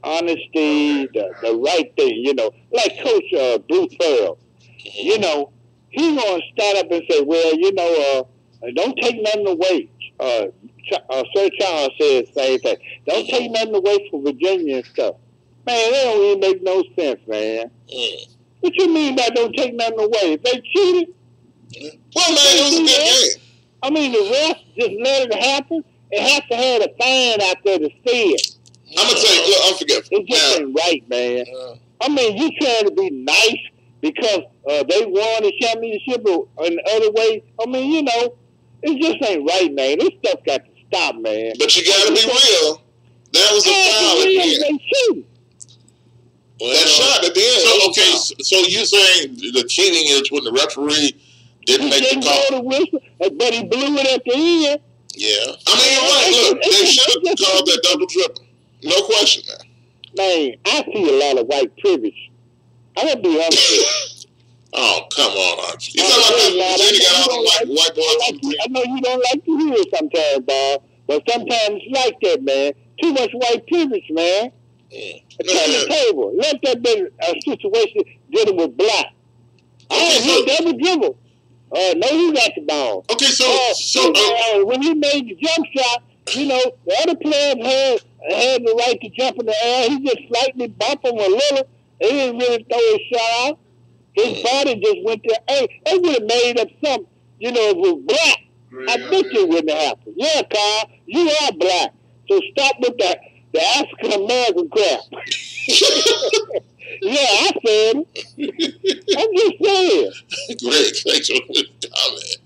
honesty, the right thing, you know, like Coach Bruce Pearl, you know, he going to stand up and say, well, you know, don't take nothing away. Sir Charles said the same thing. Don't take nothing away from Virginia and stuff. Man, that don't even make no sense, man. What you mean by don't take nothing away? If they cheated? Well, man, it was a good game. I mean, the refs just let it happen. It has to have a fan out there to see it. I'm going to tell you, look, I'm forgetful. It just ain't right, man. I mean, you trying to be nice because they won the championship in the other way. I mean, you know, it just ain't right, man. This stuff got to stop, man. But you got to be real. That was a foul at the end. Well, that shot at the end. So, okay, so you saying the cheating is when the referee didn't make the call? The whistle, but he blew it at the end. Yeah. I mean, you're right. Look, they should have called that double triple. No question, man. Man, I see a lot of white privilege. I'm going to be honest with you. Oh, come on, Archie. You talking about Virginia got all the white boys? I know you don't like to hear it sometimes, Bob, but sometimes it's like that, man. Too much white privilege, man. Turn the table. Let that be a situation dealing with black. He double dribble. No, he got the ball. Okay, when he made the jump shot, you know, the other players had the right to jump in the air. He just slightly bumped him a little. He didn't really throw his shot out. His body just went there. Hey, they would have made up something. You know, if it was black, I bet it wouldn't have happened. Yeah, Carl, you are black. So stop with the African-American crap. Yeah, I said it. I'm just saying. Great, thanks for the comment.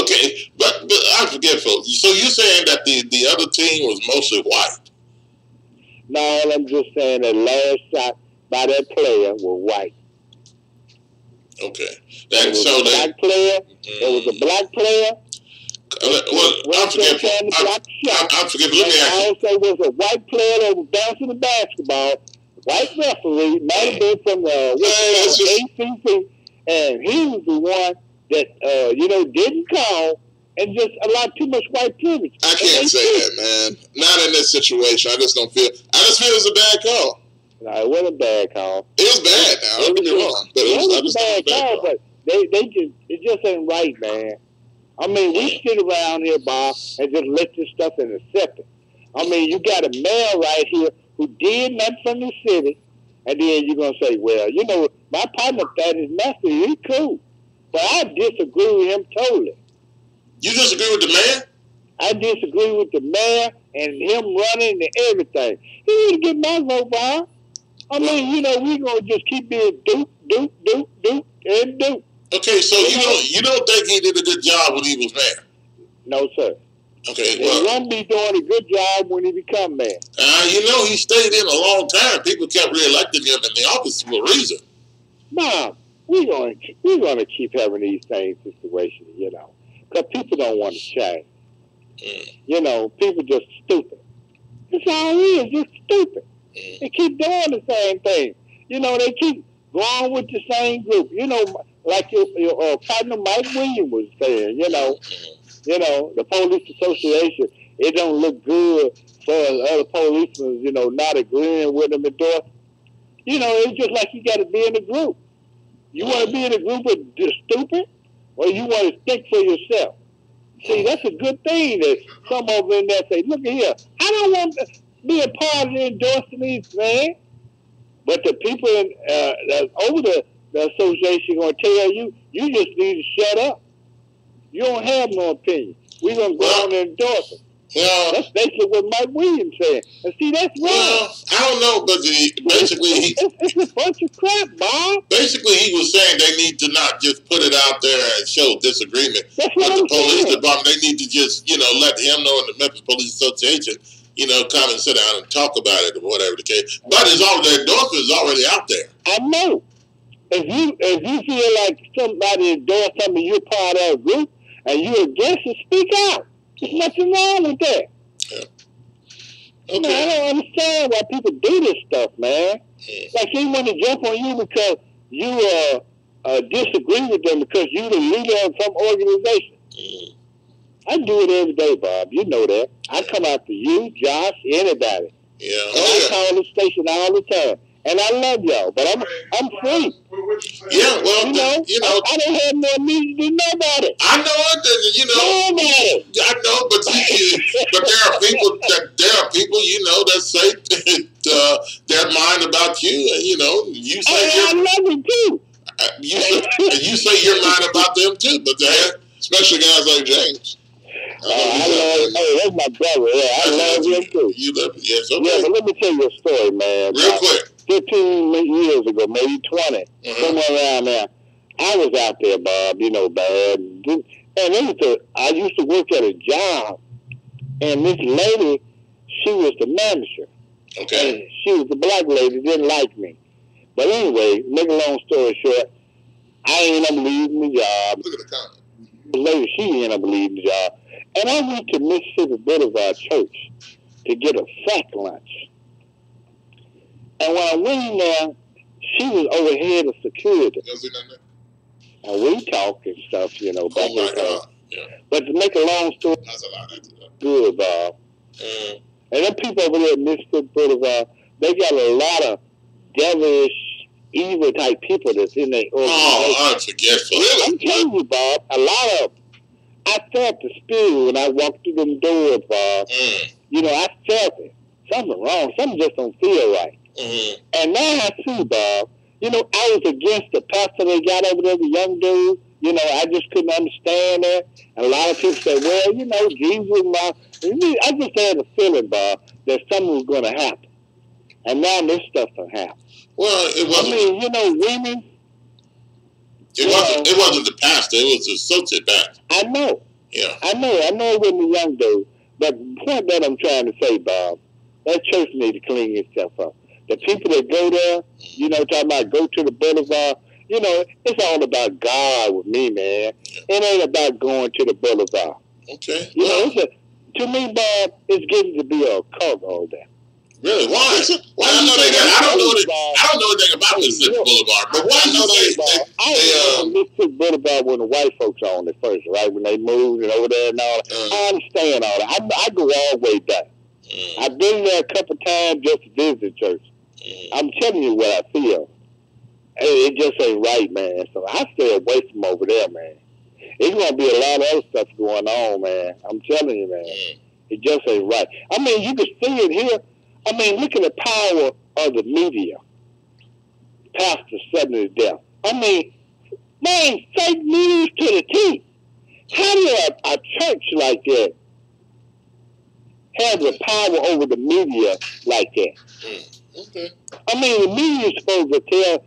Okay, but I'm forgetful. So you're saying that the other team was mostly white? No, I'm just saying that last shot by that player was white. Okay. It was a black player. It was a black player. Well, I'm forgetful. I'm forgetful. Let me ask you. Also was a white player that was bouncing the basketball. White referee might have been from the ACC, and he was the one that you know didn't call, and just allowed too much white privilege. I can't say that, man. Not in this situation. I just don't feel. I just feel it was a bad call. No, it wasn't a bad call. It was bad. Now don't get me wrong, but it was a bad call. But it just ain't right, man. I mean, we sit around here, Bob, and just let this stuff and accept it. I mean, you got a mayor right here who did nothing from the city, and then you're going to say, well, you know, my partner, Thaddeus Master, he's cool. But I disagree with him totally. You disagree with the mayor? I disagree with the mayor and him running and everything. He need to get my vote, Bob. I mean, you know, we're going to just keep being dupe, and dupe. Okay, so you don't think he did a good job when he was mayor? No, sir. Okay, well, he won't be doing a good job when he become mayor. You know, he stayed in a long time. People kept reelecting him in the office for a reason. Mom, we're going to keep having these same situations, you know, because people don't want to change. You know, people just stupid. That's all it is, just stupid. They keep doing the same thing. You know, they keep going with the same group. You know, like your partner Mike Williams was saying, you know, the police association, it don't look good for other policemen, you know, not agreeing with them and doing. You know, it's just like you got to be in a group. You want to be in a group with the stupid, or you want to think for yourself. See, that's a good thing that some of them in there say, look at here, I don't want to be a part of endorsing these, man. But the people that's over the association going to tell you, you just need to shut up. You don't have no opinion. We're going to go on and endorse them. Well, that's basically what Mike Williams said. And see, that's wrong. Well, I don't know, but basically it's a bunch of crap, Bob. Basically, he was saying they need to not just put it out there and show disagreement with the police department. They need to just, you know, let him know in the Memphis Police Association, you know, come and sit down and talk about it or whatever the case. But the endorsement is already out there. I know. If you feel like somebody endorsed something, you're part of a group and you're against it, speak out. There's nothing wrong with that. Yeah. Okay. Man, I don't understand why people do this stuff, man. Like they want to jump on you because you disagree with them because you're the leader of some organization. I do it every day, Bob. You know that. I come after you, Josh, anybody. Yeah. And I call the station all the time. And I love y'all, but I'm free. Yeah, well, you know, I don't have more need to nobody. I know it. You know, nobody. I know, but there are people you know that say their mind about you, and you know, you say I love it too. You say your mind about them too, but especially guys like James. That's my brother. Yeah, I love him too. You love him, yes. Okay. Yeah, but let me tell you a story, man. Real quick. 15 years ago, maybe 20, somewhere around there, I was out there, Bob, you know, bad. And I used to work at a job, and this lady, she was the manager. Okay. And she was the black lady, didn't like me. But anyway, make a long story short, I ended up leaving the job. Look at the comment. The lady, she ended up leaving the job. And I went to Mississippi Boulevard Church to get a sack lunch. And when I went in there, she was overhead of security. And we talked and stuff, you know, back in time. Yeah. But to make a long story good, Bob. And them people over there at Mississippi Boulevard, they got a lot of devilish, evil type people that's in their organization. Oh, unforgetful. I'm telling you, Bob, a lot of I felt the spirit when I walked through them doors, Bob. You know, I felt it. Something wrong. Something just don't feel right. And now I see, Bob, you know, I was against the pastor they got over there, the young dude. You know, I just couldn't understand that. And a lot of people say, well, you know, Jesus, I just had a feeling, Bob, that something was going to happen. And now this stuff will happen. Well, it wasn't. I mean, you know, women. It wasn't the pastor. It was the associate pastor. I know. Yeah. I know it wasn't the young dude. But the point that I'm trying to say, Bob, that church need to clean itself up. The people that go there, you know, talking about go to the boulevard, you know, it's all about God with me, man. It ain't about going to the boulevard. Okay. You know, to me, Bob, it's getting to be a cult all day. Really? Why? Why do you say that? I don't know anything about Mississippi Boulevard, but why do you say that? I was on Mississippi Boulevard when the white folks on it first, right? When they moved and over there and all that. I understand all that. I go all the way back. I've been there a couple times just to visit church. I'm telling you what I feel. It just ain't right, man. So I stay away from over there, man. It's going to be a lot of other stuff going on, man. I'm telling you, man. It just ain't right. I mean, you can see it here. I mean, look at the power of the media. Pastor suddenly death. I mean, man, fake news to the T. How do a church like that have the power over the media like that? Okay. I mean, the media is supposed to tell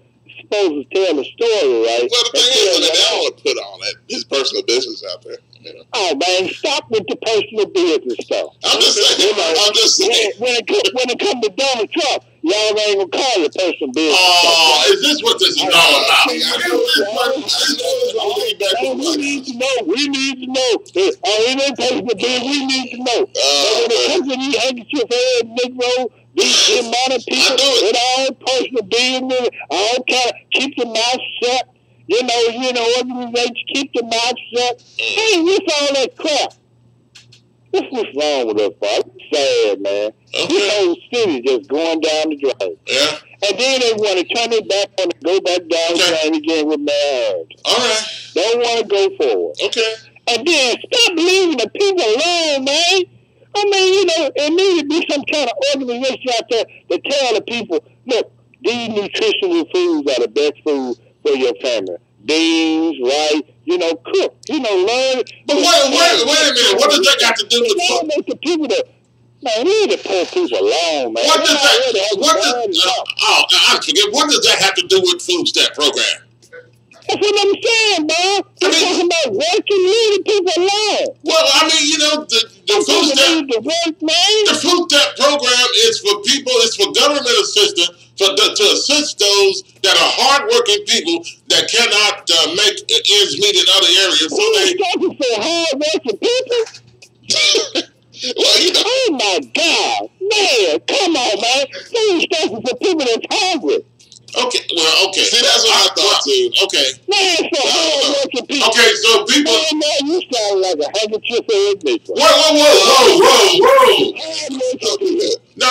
the story, right? Well, the thing is, they don't want to put all that his personal business out there. You know? Oh man, stop with the personal business stuff. I'm just saying. You know, I'm just saying. When it comes to Donald Trump, y'all ain't gonna call it personal business. Oh, is this what this is all about? We need to know. We need to know. It ain't personal business. We need to know. But when it comes to these handkerchief head Negro, these amount of people, it all personal business, all kind of keep your mouth shut. You know, organizations keep your mouth shut. Hey, what's all that crap? What's wrong with us, Bob? It's sad, man. This whole city just going down the drain. Yeah. And then they want to turn it back on and go back down the drain again with marriage. All right. Don't want to go forward. Okay. And then stop leaving the people alone, man. I mean, you know, it needs to be some kind of organization out there to tell the people, look, these nutritional foods are the best food for your family. Beans, rice, you know, cook, you know, learn. But wait a minute. What does that got to do with food? Make the people that, man, leave the poor people alone, man. What does that have to do with food stamp program? That's what I'm saying, man. We're talking about working, leaving people alone. Well, I mean, you know, the food stamp program is for people, it's for government assistance, to assist those that are hardworking people that cannot make ends meet in other areas. So they talking for hardworking people. Well, you know. Oh my God, Man, come on, man. Food stamps is for people that's hungry. Okay, well, okay. See, that's what I thought too. Okay. Man, it's for hard-working people. Okay, so people. Man, you sound like a handkerchief for his nation. Whoa. No.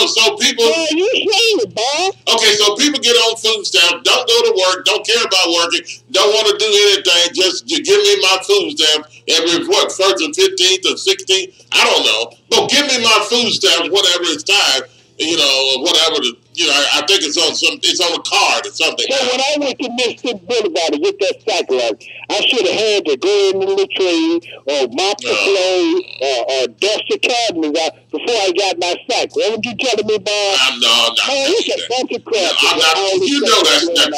So people. Man, you saying it, Bob. Okay, so people get on food stamps, don't go to work, don't care about working, don't want to do anything, just give me my food stamp every, first and 15th or 16th, I don't know. But give me my food stamps whatever it's time, whatever, I think it's on a card or something. So when I went to Mississippi Boulevard to get that sack lunch, I should have had to go in the latrine or mop the floor or dust the cabinets out before I got my sack. What you telling me, Bob? I'm not man, it's a bunch of crap. You know that's not.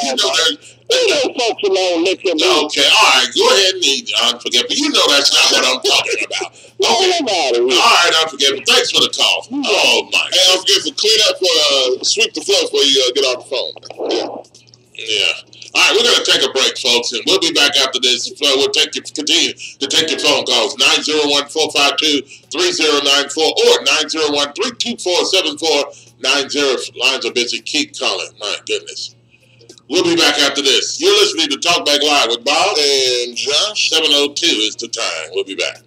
Leave those folks alone. Let them eat. Okay, all right. Go ahead and eat, Unforgettable. You know that's not what I'm talking about. Okay. All right, Unforgettable. Thanks for the call. Oh, my. Hey, Unforgettable, clean up sweep the floor before you get off the phone. Yeah. All right, we're going to take a break, folks, and we'll be back after this. We'll continue to take your phone calls, 901-452-3094 or 901-324-7490. Lines are busy. Keep calling. My goodness. We'll be back after this. You're listening to Talkback Live with Bob and Josh. 7:02 is the time. We'll be back.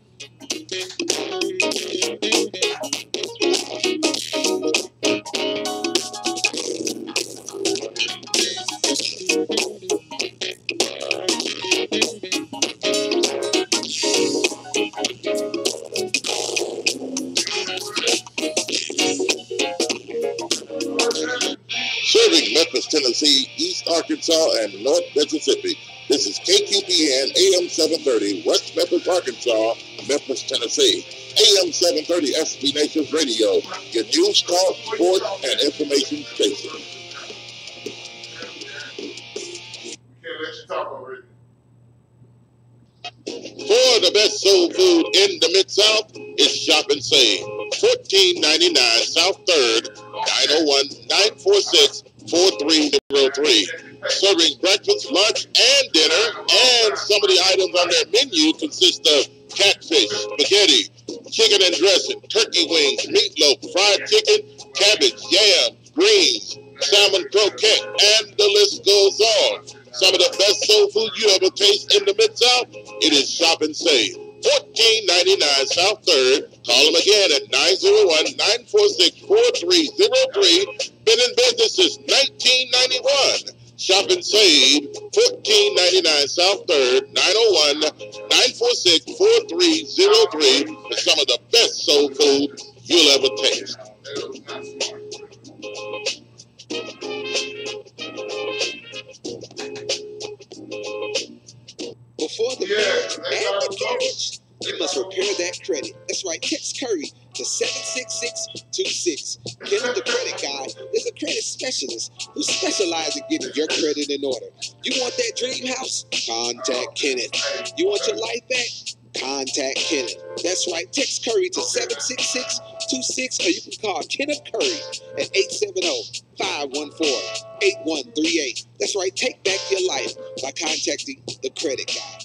Serving Memphis, Tennessee, East Arkansas, and North Mississippi. This is KQPN AM 730, West Memphis, Arkansas, Memphis, Tennessee. AM 730 SB Nations Radio, your news, talk, sports, and information station. Can't let you talk over it. For the best soul food in the Mid-South, it's Shop and Save. 1499 South 3rd, 901-946-4303. Serving breakfast, lunch, and dinner. And some of the items on their menu consist of catfish, spaghetti, chicken and dressing, turkey wings, meatloaf, fried chicken, cabbage, yam, greens, salmon croquette, and the list goes on. Some of the best soul food you ever taste in the Mid-South, it is Shop and Save. 1499 South 3rd. Call them again at 901-946-4303. Been in business since 1991. Shop and Save, 1499 South 3rd, 901-946-4303 for some of the best soul food you'll ever taste. Before the marriage and the carriage, you must repair that credit. That's right, text Curry to 76626. Kenneth the Credit Guy is a credit specialist who specializes in getting your credit in order. You want that dream house? Contact Kenneth. You want your life back? Contact Kenneth. That's right, text Curry to 76626 or you can call Kenneth Curry at 870-514-8138. That's right, take back your life by contacting the Credit Guy.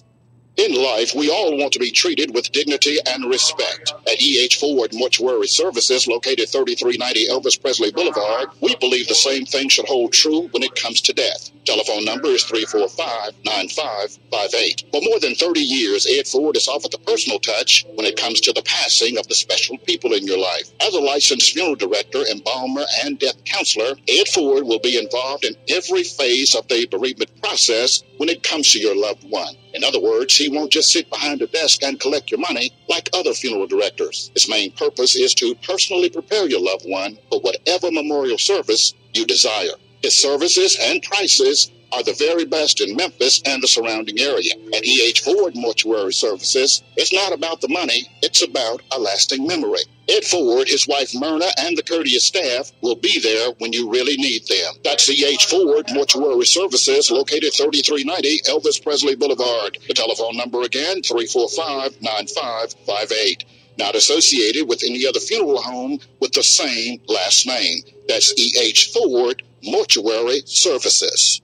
In life, we all want to be treated with dignity and respect. At E.H. Ford Mortuary Services, located 3390 Elvis Presley Boulevard, we believe the same thing should hold true when it comes to death. Telephone number is 345-9558. For more than 30 years, Ed Ford has offered the personal touch when it comes to the passing of the special people in your life. As a licensed funeral director, embalmer, and death counselor, Ed Ford will be involved in every phase of the bereavement process when it comes to your loved one. In other words, he won't just sit behind a desk and collect your money like other funeral directors. His main purpose is to personally prepare your loved one for whatever memorial service you desire. His services and prices are the very best in Memphis and the surrounding area. At E.H. Ford Mortuary Services, it's not about the money, it's about a lasting memory. Ed Ford, his wife Myrna, and the courteous staff will be there when you really need them. That's E.H. Ford Mortuary Services, located 3390 Elvis Presley Boulevard. The telephone number again, 345-9558. Not associated with any other funeral home with the same last name. That's E.H. Ford Mortuary Services.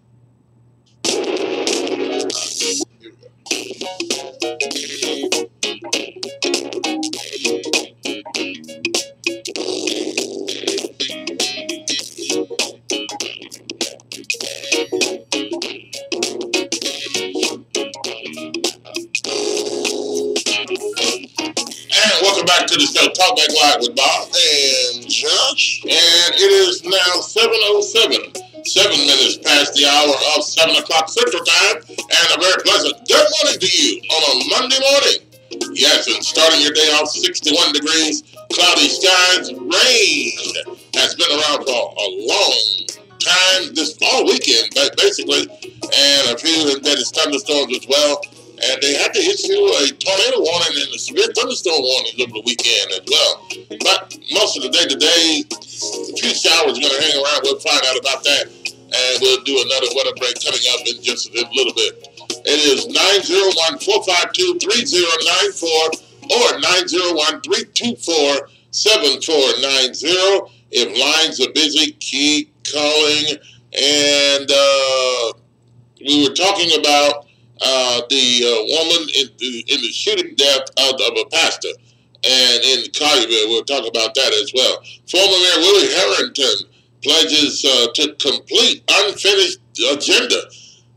Welcome back to the show, Talkback Live with Bob and Josh. And it is now 7:07, 7 minutes past the hour of 7 o'clock Central Time, and a very pleasant good morning to you on a Monday morning. Yes, and starting your day off 61 degrees, cloudy skies, rain has been around for a long time, this all weekend, basically, and a few that is thunderstorms as well. And they had to issue a tornado warning and a severe thunderstorm warning over the weekend as well. But most of the day today, a few showers are going to hang around. We'll find out about that. And we'll do another weather break coming up in just a little bit. It is 901-452-3094 or 901-324-7490. If lines are busy, keep calling. And we were talking about the woman in the shooting death of a pastor, and in Collierville, we'll talk about that as well. Former Mayor Willie Harrington pledges to complete unfinished agenda.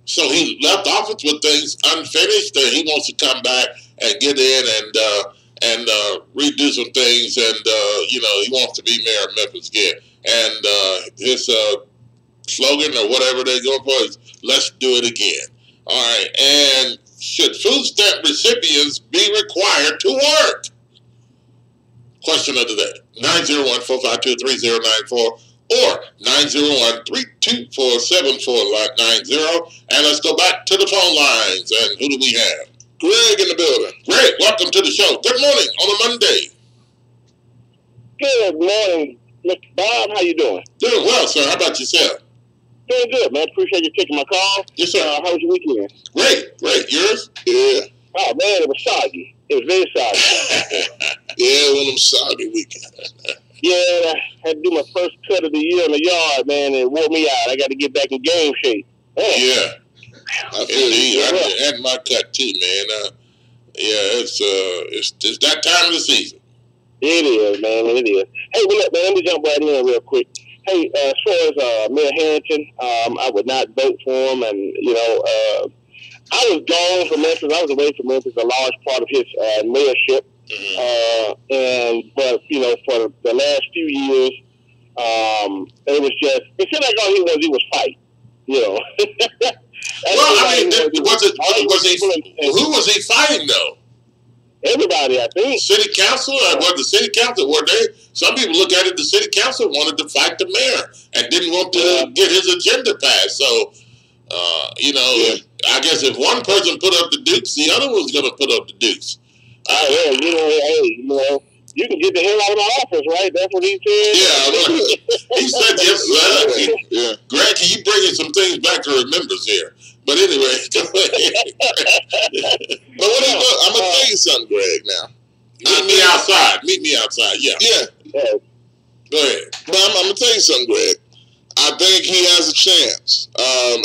So he left office with things unfinished, and he wants to come back and get in and redo some things, and he wants to be mayor of Memphis again. And his slogan or whatever they're going for is "Let's do it again." All right, and should food stamp recipients be required to work? Question of the day, 901-452-3094 or 901-324-7490. And let's go back to the phone lines. And who do we have? Greg in the building. Greg, welcome to the show. Good morning on a Monday. Good morning, Mr. Bob. How you doing? Doing well, sir. How about yourself? Doing good, man. Appreciate you taking my call. Yes, sir. How was your weekend? Great. Yours? Yeah. Oh, man, it was soggy. It was very soggy. Yeah, one of them soggy weekends. Yeah, I had to do my first cut of the year in the yard, man, and it wore me out. I got to get back in game shape. Oh. Yeah. I had my cut too, man. It's that time of the season. It is, man. It is. Hey, well, look, man, let me jump right in real quick. Hey, as far as Mayor Harrington, I would not vote for him, and I was gone from Memphis. I was away from Memphis a large part of his mayorship. But for the last few years, it was just, it seemed like all he was fighting, Well, I mean, who was he fighting though? Everybody, I think. City council? Was the city council? Some people look at it, the city council wanted to fight the mayor and didn't want to get his agenda passed. So, I guess if one person put up the dukes, the other one's going to put up the dukes. You can get the hell out of my office, right? That's what he said. Yeah, he said yes, sir. Yeah. Greg, can you bring in some things back to remembrance here? But anyway, go ahead. But I'm going to tell you something, Greg, now. Meet me outside. Yeah. Go ahead. But I'm going to tell you something, Greg. I think he has a chance. And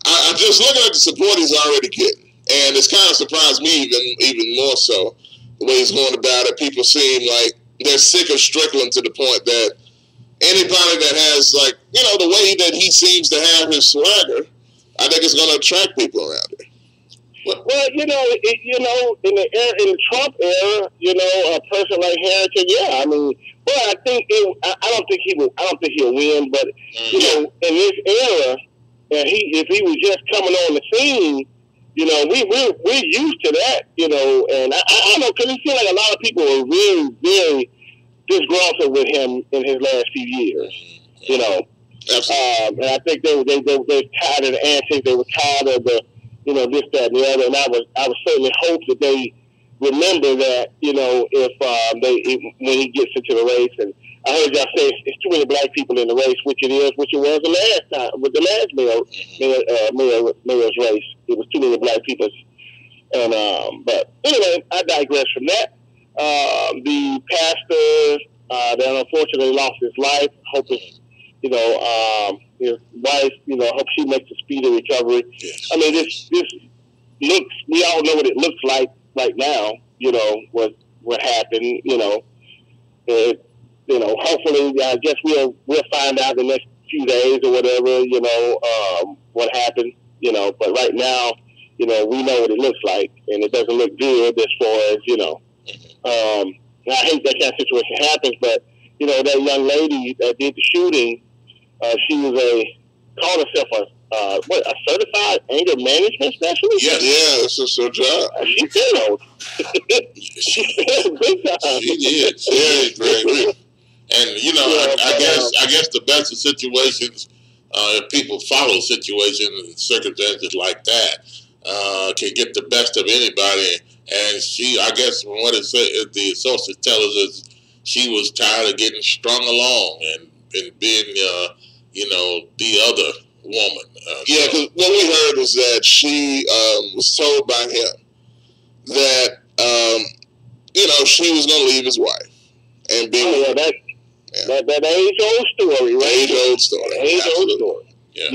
I'm just looking at the support he's already getting. And it's kind of surprised me even more so, the way he's going about it. People seem like they're sick of Strickland to the point that anybody that has, the way that he seems to have his swagger, I think it's going to attract people around here. Well, in the Trump era, a person like Harrington, yeah, I mean, well, I don't think he'll win, but in this era, if he was just coming on the scene, we're used to that, and I don't know, because it seems like a lot of people were very, very disgruntled with him in his last few years, Absolutely. And I think they were tired of the antics, they were tired of the, this, that, and the other, and I would certainly hope that they remember that, when he gets into the race, and I heard y'all say it's too many black people in the race, which it was the last time, with the last mayor's race. It was too many black people. And but anyway, I digress from that. The pastor that unfortunately lost his life, hoping, his wife, hope she makes a speedy recovery. Yes. I mean, this looks, we all know what it looks like right now, what happened, hopefully, I guess we'll find out the next few days or whatever, what happened, but right now, we know what it looks like, and it doesn't look good as far as, I hate that kind of situation happens, but that young lady that did the shooting, she was called herself a certified anger management specialist? Yeah, that's her job. She failed. She failed big time. She did. She did, Greg. And I guess the best of situations, if people follow situations and circumstances like that, can get the best of anybody. And she, I guess, from what the sources tell us, is she was tired of getting strung along and being, the other woman. Because what we heard was that she was told by him that she was going to leave his wife and be with her. That age-old story, right? Age-old story. Age-old story. Yeah.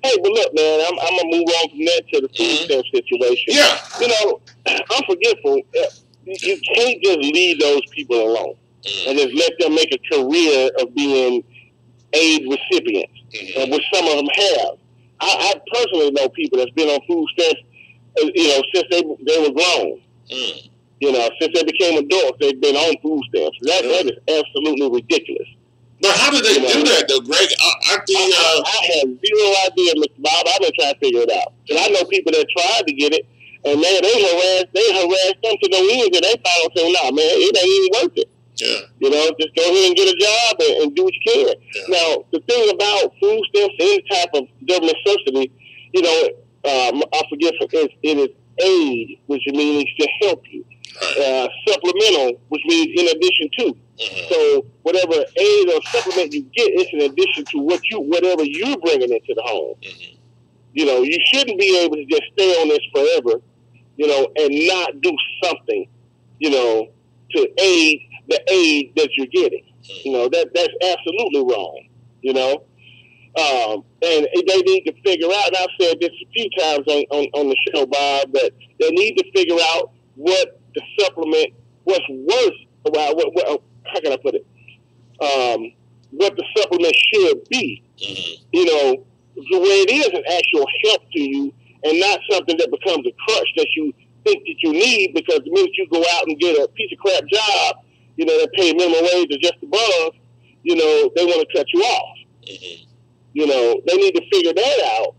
Hey, but look, man, I'm going to move on from that to the food stamp situation. Yeah. I'm forgetful. You can't just leave those people alone and just let them make a career of being aid recipients, which some of them have. I personally know people that's been on food stamps, since they were grown. Since they became adults, they've been on food stamps. That is absolutely ridiculous. But how did they do that, though, Greg? I have zero idea, Mr. Bob. I've been trying to figure it out. And I know people that tried to get it, and man, they harassed them to no end, and they finally said, "Nah, man, it ain't even worth it." Yeah. Just go ahead and get a job and do what you can. Yeah. Now, the thing about food stamps, any type of government subsidy, I forget, it is aid, which means to help you. Supplemental, which means in addition to. So whatever aid or supplement you get, it's in addition to whatever you're bringing into the home. You shouldn't be able to just stay on this forever, and not do something, to aid the aid that you're getting. That's absolutely wrong. And they need to figure out, and I've said this a few times on the show, Bob, that they need to figure out what the supplement, what's worth, how can I put it? What the supplement should be. The way it is an actual help to you, and not something that becomes a crutch that you think that you need, because the minute you go out and get a piece of crap job, they pay minimum wage or just above, they want to cut you off. They need to figure that out,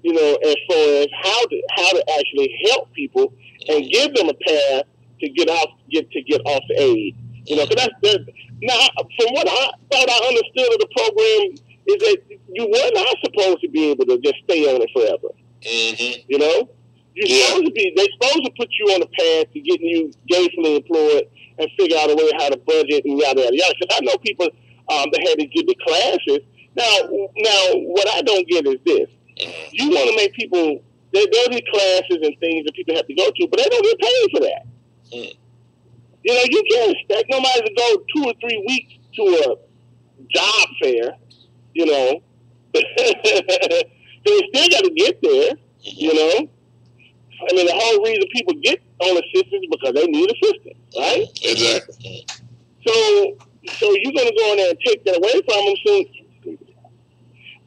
as far as how to actually help people and give them a path to get off the aid. Because that's now, from what I thought I understood of the program, is that you were not supposed to be able to just stay on it forever. They're supposed to put you on a path to getting you gainfully employed and figure out a way how to budget and yada yada yada. Because I know people that had to get the classes. Now, what I don't get is this: you want to make people, there'll be classes and things that people have to go to, but they don't get paid for that. You can't expect nobody to go 2 or 3 weeks to a job fair. They still got to get there. I mean, the whole reason people get on assistance is because they need assistance, right? Exactly. So you're going to go in there and take that away from them soon.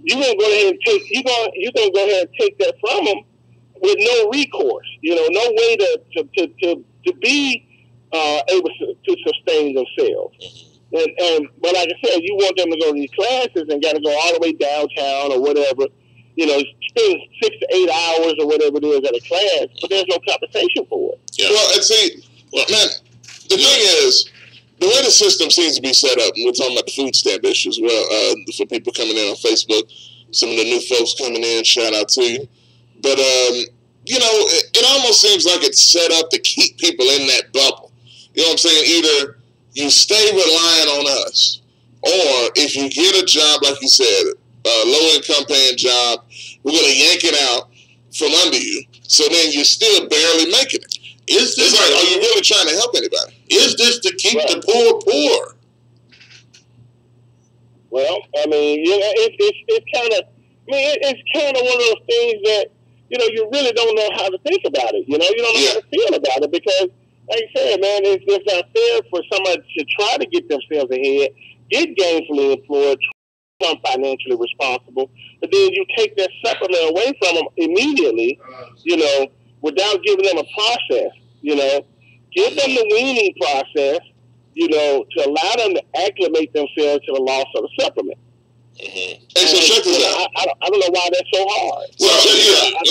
You're going to go ahead and take that from them with no recourse. No way to be able to sustain themselves. But like I said, you want them to go to these classes and got to go all the way downtown or whatever. Spend 6 to 8 hours or whatever it is at a class, but there's no compensation for it. Yeah. Well, and see, man, the thing is, the way the system seems to be set up, and we're talking about the food stamp issues, for people coming in on Facebook, some of the new folks coming in, shout out to you. But, it almost seems like it's set up to keep people in that bubble. You know what I'm saying? Either you stay relying on us, or if you get a job, like you said, low-income paying job, we're going to yank it out from under you. So then you're still barely making it. It's like, are you really trying to help anybody? Is this to keep the poor? Well, I mean, it's kind of, it's kind of one of those things that, you really don't know how to think about it. You don't know how to feel about it, because, like I said, man, it's not fair for somebody to try to get themselves ahead, get gainfully employed, become financially responsible, but then you take that supplement away from them immediately, without giving them a process, Give them the weaning process, you know, to allow them to acclimate themselves to the loss of the supplement. Hey, so check this out. I don't know why that's so hard. Well,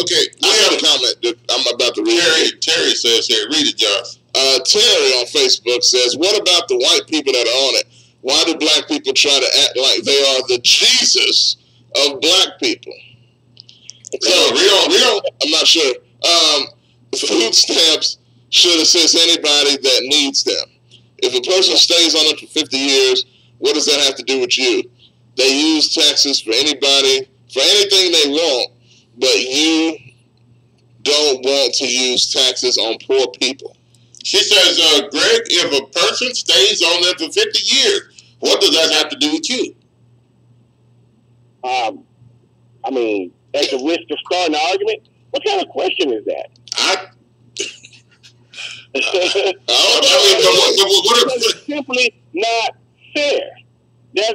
okay. I have a comment that I'm about to read. Terry says here, read it, Josh. Terry on Facebook says, what about the white people that are on it? Why do black people try to act like they are the Jesus of black people? So, real, I'm not sure. Food stamps should assist anybody that needs them. If a person stays on it for 50 years, what does that have to do with you? They use taxes for anybody, for anything they want, but you don't want to use taxes on poor people. She says, Greg, if a person stays on there for 50 years, what does that have to do with you? I mean, at the risk of starting an argument, what kind of question is that? It's simply not fair. That's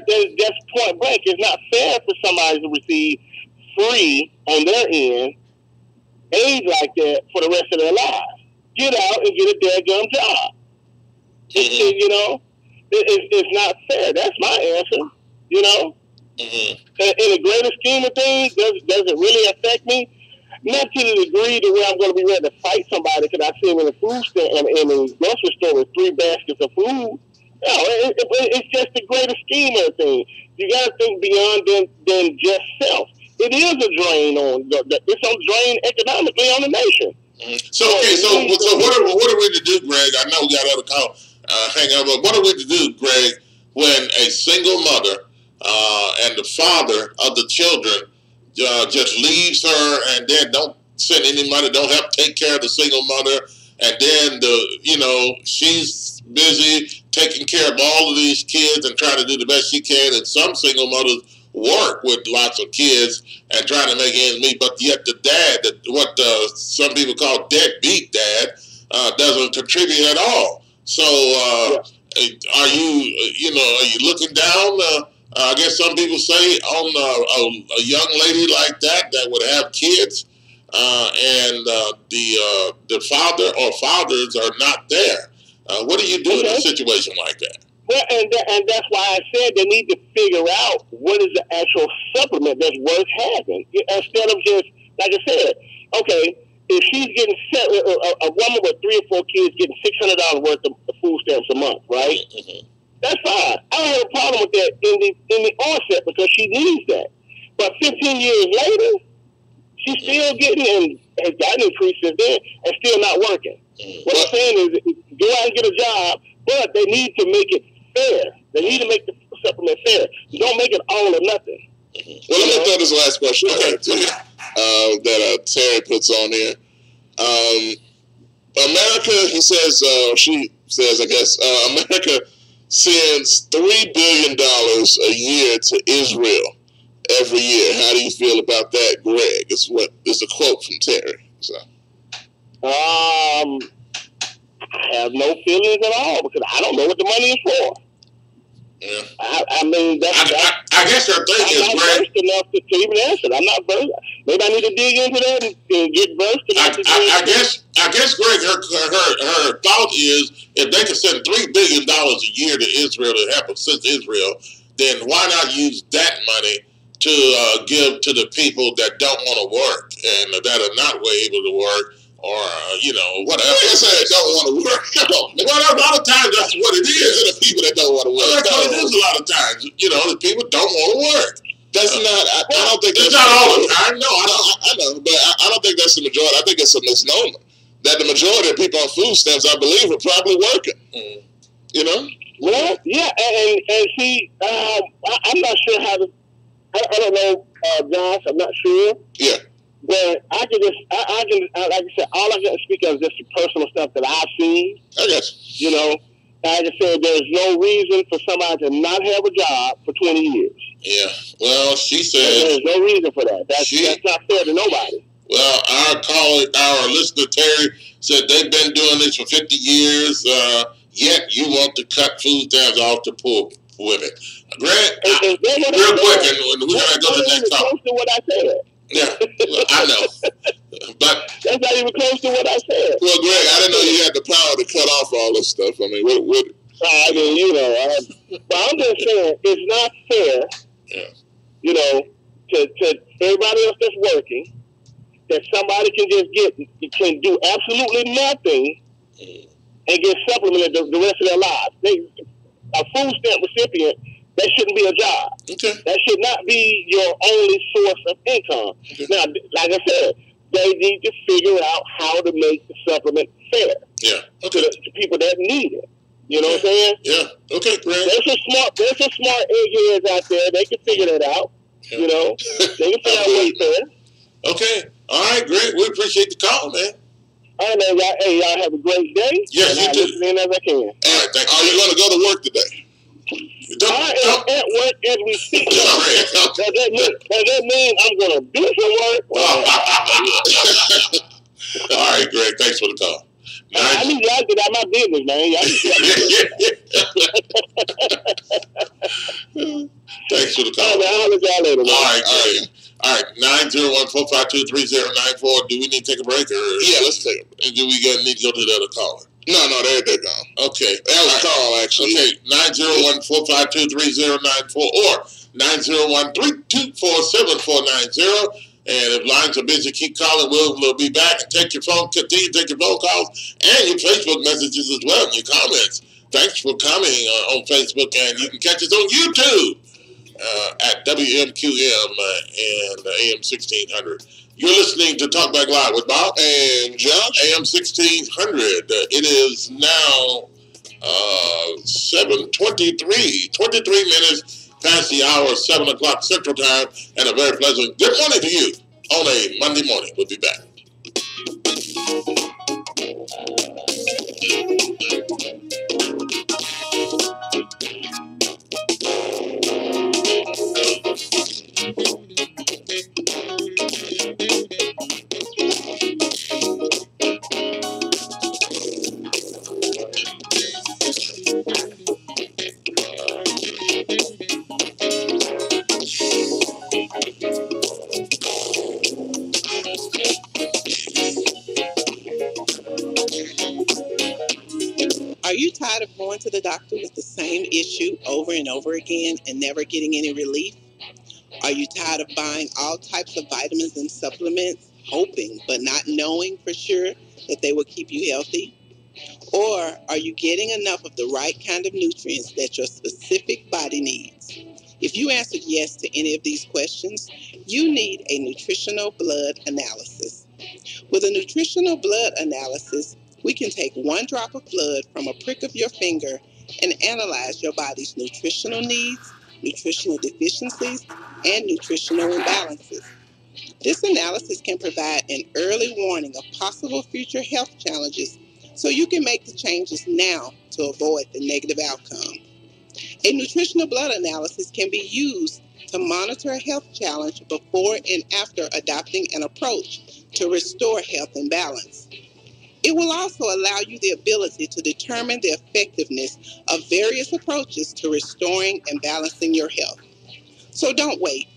point blank. It's not fair for somebody to receive free on their end aid like that for the rest of their lives. Get out and get a daggum job. You know, it's not fair. That's my answer. You know, in the greater scheme of things, does it really affect me? Not to the degree to where I'm going to be ready to fight somebody because I see him in the food stand in the grocery store with 3 baskets of food. No, it's just the greater scheme of things. You got to think beyond than just self. It is a drain on. It's a drain economically on the nation. So what are we to do, Greg? I know we got other call hang up, but what are we to do, Greg, when a single mother and the father of the children just leaves her and then don't send any money, don't help take care of the single mother, and then she's busy taking care of all of these kids and trying to do the best she can, and some single mothers work with lots of kids and trying to make ends meet, but yet the dad, what some people call deadbeat dad, doesn't contribute at all. So are you looking down, I guess some people say, on a young lady like that would have kids, and the father or fathers are not there? What do you do in a situation like that? Well, and that's why I said they need to figure out what is the actual supplement that's worth having. Instead of just, like I said, okay, if she's getting a woman with 3 or 4 kids getting $600 worth of food stamps a month, right? That's fine. I don't have a problem with that in the onset because she needs that. But 15 years later, she's still getting and has gotten increased since then and still not working. What I'm saying is, go out and get a job, but they need to make it fair. They need to make the supplement fair. Don't make it all or nothing. Well, let me throw this last question that Terry puts on here. America, he says, she says, I guess, America sends $3 billion a year to Israel every year. How do you feel about that, Greg? It's a quote from Terry. So. I have no feelings at all because I don't know what the money is for. Yeah. I mean, I guess her thing is, I'm not Greg, versed enough to even answer. I'm not versed. Maybe I need to dig into that and get versed enough. I guess, Greg, her thought is if they can send $3 billion a year to Israel to help assist Israel, then why not use that money to give to the people that don't want to work and that are not able to work? Or, whatever. I say they don't want to work. Well, a lot of times that's what it is. The people that don't want to work. Well, that's what it is a lot of times. The people don't want to work. That's not, I don't think that's... It's not all the time. No, I know, but I don't think that's the majority. I think it's a misnomer. That the majority of people on food stamps, I believe, are probably working. You know? Well, yeah, and see, I'm not sure how to... I don't know, Josh, I'm not sure. Yeah. But I can like I said, all I can speak of is just the personal stuff that I've seen. I guess. Like I said, there's no reason for somebody to not have a job for 20 years. Yeah. Well, she said... There's no reason for that. That's not fair to nobody. Well, our listener, Terry, said they've been doing this for 50 years, yet you want to cut food stamps off to poor women. Greg, real quick, and we're going to go to the next topic. Close to what I said. Yeah, well, I know. But that's not even close to what I said. Well, Greg, I didn't know you had the power to cut off all this stuff. I mean, what? I mean, you know, but I'm just saying it's not fair. Yeah. You know, to everybody else that's working, that somebody can just can do absolutely nothing and get supplemented the rest of their lives. A food stamp recipient, that shouldn't be a job. Okay. That should not be your only source of income. Okay. Now, like I said, they need to figure out how to make the supplement fair. Yeah. Okay. To people that need it. You know what I'm saying? Yeah. Okay, great. There's some smart eggheads out there. They can figure that out. Yeah. You know, they can figure out what's fair. Okay. All right, great. We appreciate the call, man. All right, man. Y'all have a great day. Yes, you do. Listen in as I can. All right, thank you. Are you going to go to work today? I am at work as we speak. Does that mean I'm going to do some work? All right, Greg. Thanks for the call. I need y'all to get out my business, man. Thanks for the call. All right, I'll let y'all later, man. All right. 901-452-3094. Do we need to take a break? Yeah, let's take a break. Do we need to go to the other caller? No, they're gone. Okay. That was a call, actually. Okay, 901-452-3094 or 901-324-7490. And if lines are busy, keep calling. We'll be back and continue to take your phone calls and your Facebook messages as well, and your comments. Thanks for coming on Facebook, and you can catch us on YouTube at WMQM and AM 1600. You're listening to Talkback Live with Bob and Josh, AM 1600. It is now 7:23, 23 minutes past the hour, 7 o'clock Central Time, and a very pleasant good morning to you on a Monday morning. We'll be back. Are you tired of going to the doctor with the same issue over and over again and never getting any relief? Are you tired of buying all types of vitamins and supplements, hoping but not knowing for sure that they will keep you healthy? Or are you getting enough of the right kind of nutrients that your specific body needs? If you answered yes to any of these questions, you need a nutritional blood analysis. With a nutritional blood analysis, we can take one drop of blood from a prick of your finger and analyze your body's nutritional needs, nutritional deficiencies, and nutritional imbalances. This analysis can provide an early warning of possible future health challenges so you can make the changes now to avoid the negative outcome. A nutritional blood analysis can be used to monitor a health challenge before and after adopting an approach to restore health and balance. It will also allow you the ability to determine the effectiveness of various approaches to restoring and balancing your health. So don't wait.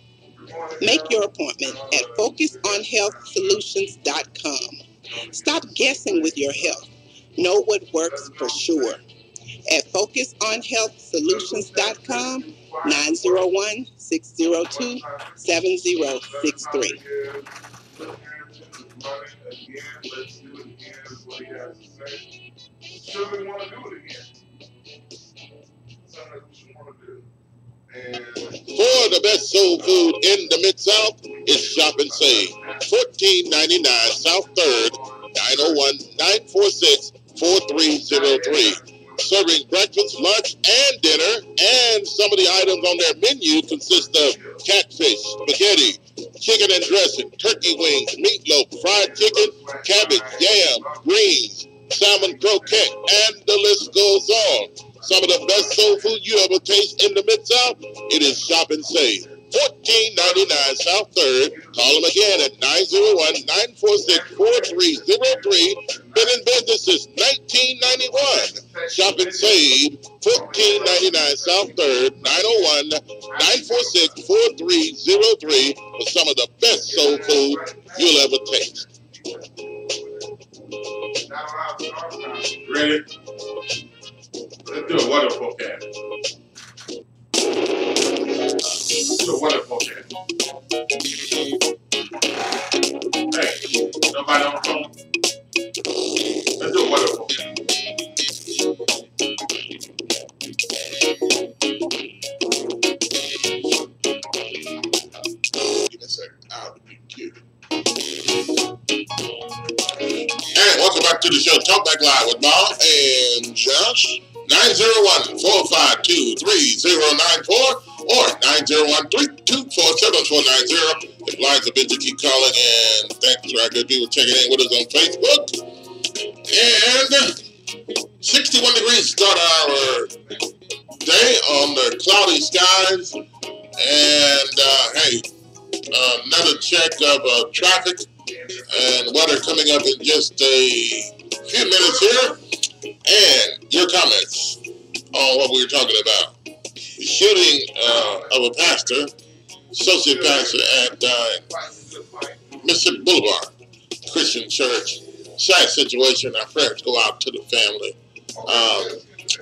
Make your appointment at FocusOnHealthSolutions.com. Stop guessing with your health. Know what works for sure. At FocusOnHealthSolutions.com, 901-602-7063. For the best soul food in the Mid-South, it's Shop and Save. 1499 South 3rd, 901-946-4303. Serving breakfast, lunch, and dinner, and some of the items on their menu consist of catfish, spaghetti, chicken and dressing, turkey wings, meatloaf, fried chicken, cabbage, yam, greens, salmon croquette, and the list goes on. Some of the best soul food you ever taste in the Mid-South, it is Shop and Save. 1499 South 3rd. Call them again at 901-946-4303. Been in business since 1991. Shop and save. 1499 South 3rd, 901-946-4303 for some of the best soul food you'll ever taste. Ready? Let's do a weather forecast. Let's do a weather forecast. Hey, nobody on the phone? Let's do a weather forecast. Give me a second. I'll be cute. And welcome back to the show, Talkback Live with Bob and Josh. 901-452-3094 or 901-324-7490. If lines are busy, keep calling, and thanks to our good people checking in with us on Facebook. And 61 degrees start our day on the cloudy skies. And hey, another check of traffic and weather coming up in just a few minutes here. And your comments on what we were talking about. The shooting of a pastor, associate pastor at Mississippi Boulevard Christian Church. Sad situation. Our prayers go out to the family.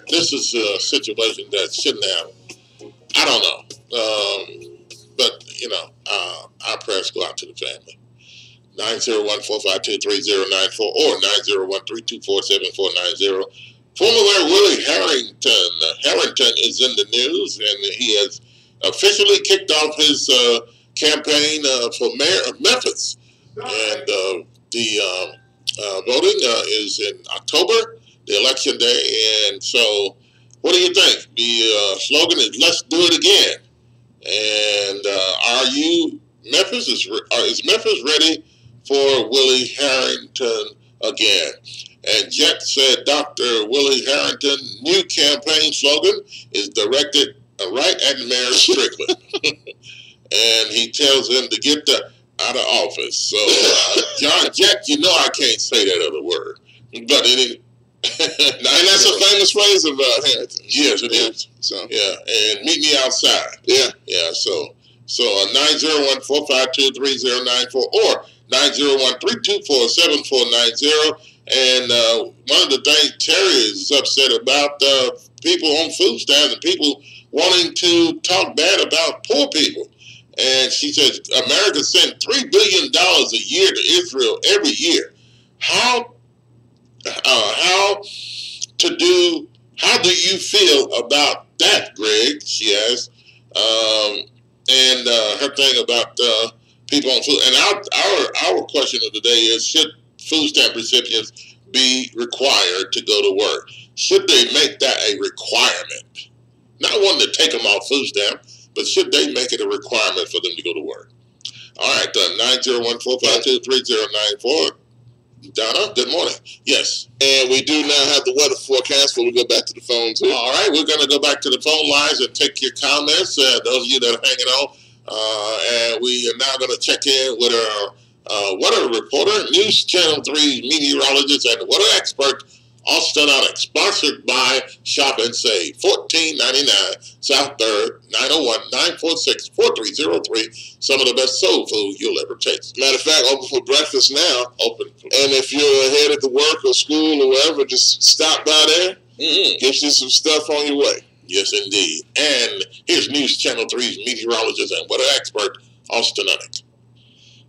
This is a situation that shouldn't have. I don't know. But, you know, our prayers go out to the family. 901-452-3094 or 901-324-7490. Former Mayor Willie Harrington. Harrington is in the news, and he has officially kicked off his campaign for mayor of Memphis. And the voting is in October, the election day. And so, what do you think? The slogan is "Let's do it again." And are you Memphis? Is Memphis ready for Willie Harrington again? And Jet said Dr. Willie Harrington's new campaign slogan is directed right at Mayor Strickland. And he tells him to get out of office. So, John Jet, you know I can't say that other word. But it and that's a famous phrase of Harrington. Yes, it is. So yeah, and meet me outside. Yeah. So 901-452-3094 or 901-324-7490. And one of the things Terry is upset about, people on food stamps and people wanting to talk bad about poor people. And she says America sent $3 billion a year to Israel every year. How do you feel about that, Greg? She asked. And her thing about people on food. And our question of the day is, should food stamp recipients be required to go to work? Should they make that a requirement? Not wanting to take them off food stamp, but should they make it a requirement for them to go to work? All right, 901-452-3094. Donna, good morning. Yes. And we do now have the weather forecast before we go back to the phone, too. All right, we're going to go back to the phone lines and take your comments, those of you that are hanging on. And we are now going to check in with our weather reporter, News Channel 3 meteorologist, and weather expert, Austin Onyx, sponsored by Shop and Save, 1499 South 3rd, 901-946-4303. Some of the best soul food you'll ever taste. Matter of fact, open for breakfast now. And if you're headed to work or school or wherever, just stop by there. Get you some stuff on your way. Yes, indeed. And here's News Channel 3's meteorologist and weather expert, Austin Onyx.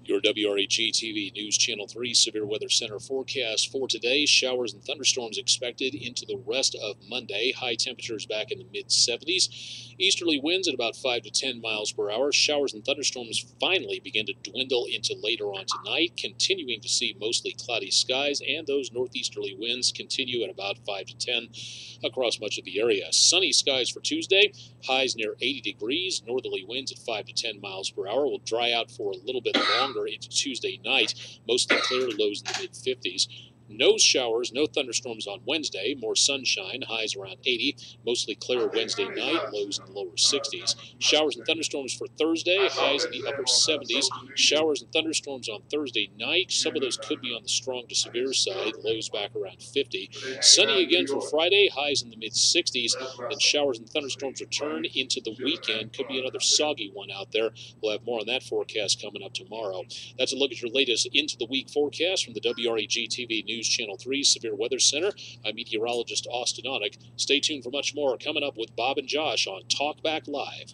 Your WREG-TV News Channel 3 Severe Weather Center forecast for today. Showers and thunderstorms expected into the rest of Monday. High temperatures back in the mid-70s. Easterly winds at about 5 to 10 miles per hour. Showers and thunderstorms finally begin to dwindle into later on tonight, continuing to see mostly cloudy skies, and those northeasterly winds continue at about 5 to 10 across much of the area. Sunny skies for Tuesday. Highs near 80 degrees. Northerly winds at 5 to 10 miles per hour. Will dry out for a little bit longer into Tuesday night. Mostly clear, lows in the mid-50s. No showers, no thunderstorms on Wednesday. More sunshine, highs around 80. Mostly clear Wednesday night, lows in the lower 60s. Showers and thunderstorms for Thursday, highs in the upper 70s. Showers and thunderstorms on Thursday night. Some of those could be on the strong to severe side, lows back around 50. Sunny again for Friday, highs in the mid-60s. Then showers and thunderstorms return into the weekend. Could be another soggy one out there. We'll have more on that forecast coming up tomorrow. That's a look at your latest into the week forecast from the WREG TV News Channel 3 Severe Weather Center. I'm meteorologist Austin Onick. Stay tuned for much more coming up with Bob and Josh on Talkback Live.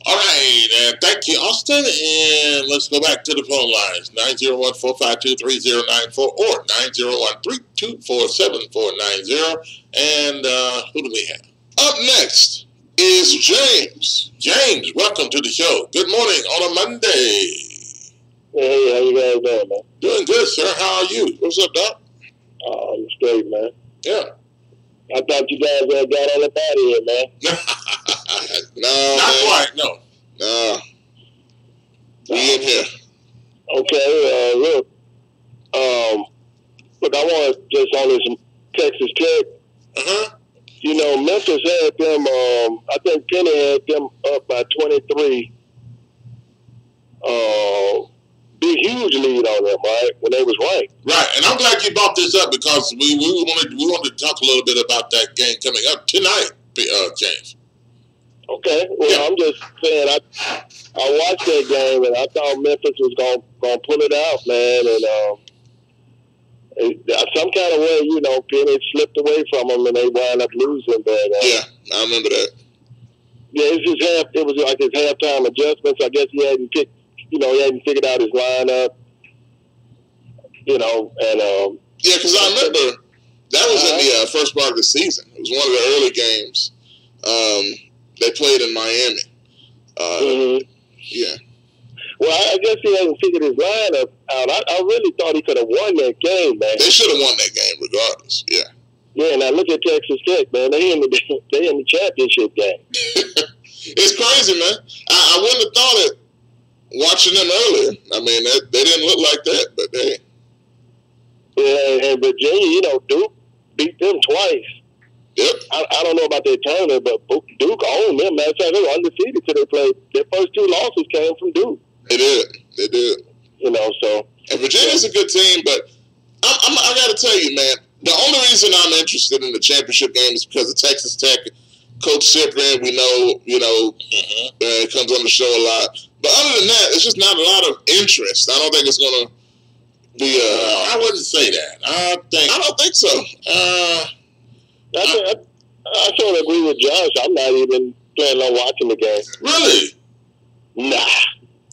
All right, thank you, Austin. And let's go back to the phone lines, 901-452-3094 or 901-324-7490. And who do we have? Up next is James. James, welcome to the show. Good morning on a Monday. Hey, how you guys doing, man? Doing good, sir. How are you? What's up, Doc? I'm straight, man. Yeah. I thought you guys had got all up out of here, man. No, not man. quite, no. No. We in here. Okay, look, I want to just on this Texas Tech. You know, Memphis had them, I think Penny had them up by 23. Big, huge lead on them, right, when they was ranked. Right, and I'm glad you brought this up because we wanted to talk a little bit about that game coming up tonight, James. Okay, well, I'm just saying, I watched that game, and I thought Memphis was gonna pull it out, man, and some kind of way, you know, Penny slipped away from them, and they wound up losing. But yeah, I remember that. Yeah, it was like his halftime adjustments. I guess he hadn't figured out his lineup, you know, and yeah, because I remember that was in the first part of the season. It was one of the early games. They played in Miami. Yeah. Well, I guess he hadn't figured his lineup out. I really thought he could have won that game, man. They should have won that game regardless. Yeah. Yeah, now look at Texas Tech, man. They in the championship game. It's crazy, man. I wouldn't have thought it watching them earlier. I mean, they didn't look like that, but hey. Yeah, and Virginia, you know, Duke beat them twice. Yep. I don't know about their tournament, but Duke owned them. Matter of fact, they were undefeated till they played. Their first two losses came from Duke. They did. You know, so. And Virginia's a good team, but I got to tell you, man, the only reason I'm interested in the championship game is because of Texas Tech. Coach Cyprian, we know, you know, comes on the show a lot. But other than that, it's just not a lot of interest. I don't think it's going to be. I wouldn't say that. I don't think so. I sort of agree with Josh. I'm not even planning on watching the game. Really? Nah.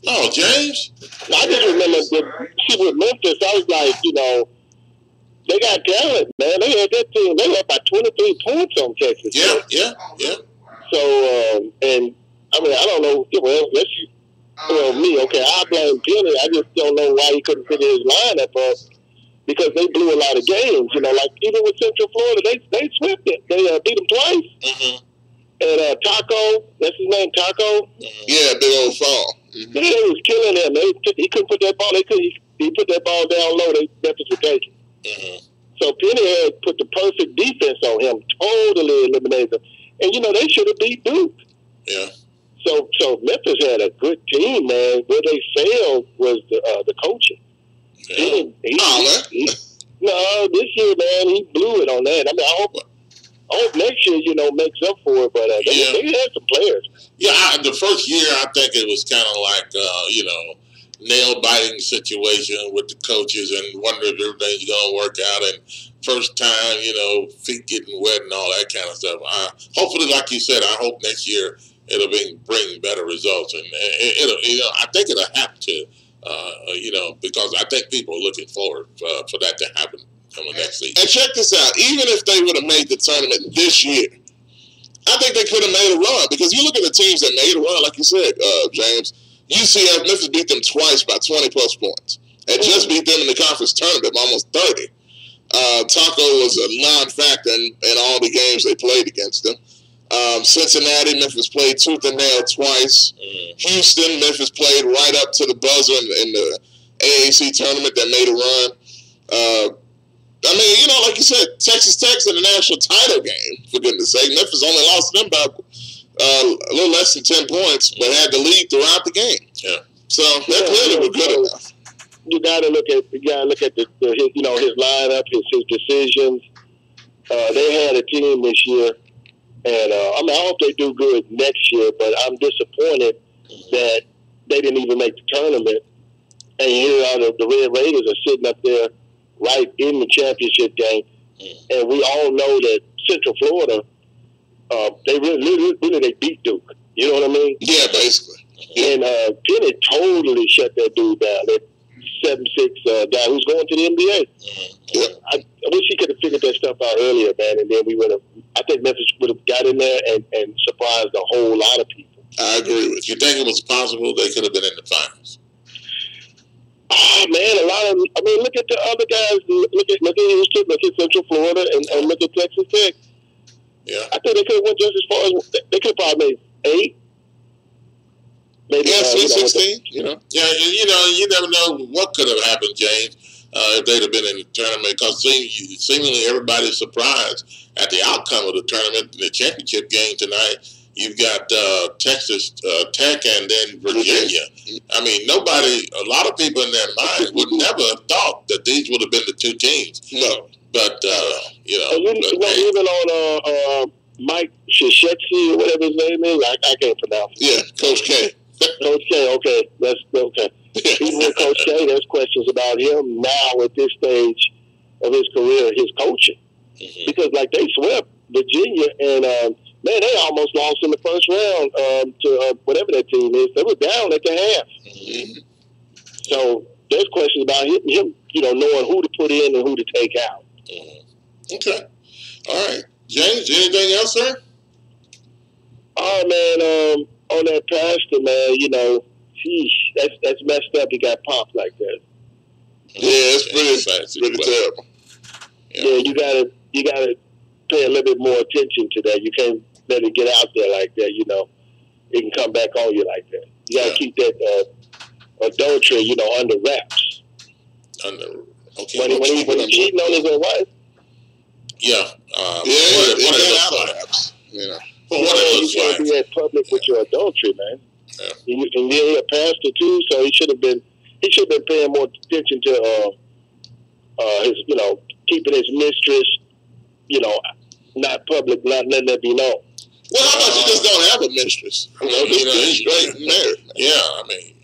Oh, James? I just remember with Memphis, I was like, you know, they got talent, man. They had that team. They were up by 23 points on Texas. Yeah. So, and I mean, I don't know. Well, me, okay, I blame Penny. I just don't know why he couldn't figure his lineup up because they blew a lot of games. You know, like even with Central Florida, they swept it. They beat them twice. And Taco, that's his name, Taco. Yeah, big old fall. They was killing him. He couldn't put that ball. He put that ball down low. Memphis would take it. So Penny had put the perfect defense on him, totally eliminated him. And you know they should have beat Duke. Yeah. So Memphis had a good team, man. Where they failed was the coaching. Yeah. No, this year, man, he blew it on that. I mean, I hope next year, you know, makes up for it. But they had some players. Yeah, the first year, I think it was kind of like, you know, nail-biting situation with the coaches and wondering if everything's going to work out. And first time, you know, feet getting wet and all that kind of stuff. Hopefully, like you said, I hope next year it'll bring better results. And it'll, you know, I think it'll have to, you know, because I think people are looking forward for that to happen coming next season. And check this out. Even if they would have made the tournament this year, I think they could have made a run because you look at the teams that made a run, like you said, James. UCF, Memphis beat them twice by 20-plus points. And just beat them in the conference tournament by almost 30. Taco was a non-factor in all the games they played against them. Cincinnati, Memphis played tooth and nail twice. Houston, Memphis played right up to the buzzer in the AAC tournament that made a run. I mean, you know, like you said, Texas Tech's in the national title game, for goodness sake. Memphis only lost them by a little less than 10 points, but had the lead throughout the game. Yeah. So that clearly was good enough. You got to look at his lineup, his decisions. They had a team this year, and I hope they do good next year. But I'm disappointed that they didn't even make the tournament. And here are the Red Raiders are sitting up there right in the championship game, and we all know that Central Florida, they really beat Duke. You know what I mean? Yeah, basically. And Penny totally shut that dude down. That 7'6" guy who's going to the NBA. I wish he could have figured that stuff out earlier, man. And then we would have. I think Memphis would have got in there and surprised a whole lot of people. I agree with you. You think it was possible they could have been in the finals? Oh man, a lot of. I mean, look at the other guys. Look at Houston. Look at Central Florida, and look at Texas Tech. Yeah, I think they could have went just as far as they could have probably made 8. Maybe 16. Yeah, you never know what could have happened, James, if they'd have been in the tournament. Because seemingly everybody's surprised at the outcome of the tournament. In the championship game tonight, you've got Texas Tech and then Virginia. I mean, a lot of people in their mind would never have thought that these would have been the two teams. No. But, even on Mike Krzyzewski or whatever his name is, I can't pronounce it. Yeah, Coach K. Coach K, okay. That's okay. Even with Coach K, there's questions about him now at this stage of his career, his coaching. Because, they swept Virginia, and, man, they almost lost in the first round to whatever that team is. They were down at the half. So there's questions about him, knowing who to put in and who to take out. Okay. All right. James, anything else, sir? Oh, man, on that pastor, man, that's messed up. He got popped like that. Yeah, it's pretty terrible. Yeah, you gotta pay a little bit more attention to that. You can't let it get out there like that. It can come back on you like that. You gotta keep that adultery, under wraps. Okay. When he cheating on his own wife. Yeah. You can't be at public with your adultery, man. Yeah. And he's a pastor too, so he should have been paying more attention to his, keeping his mistress, not public, not letting that be known. Well, how about you just don't have a mistress? He's straight and married. Yeah, I mean.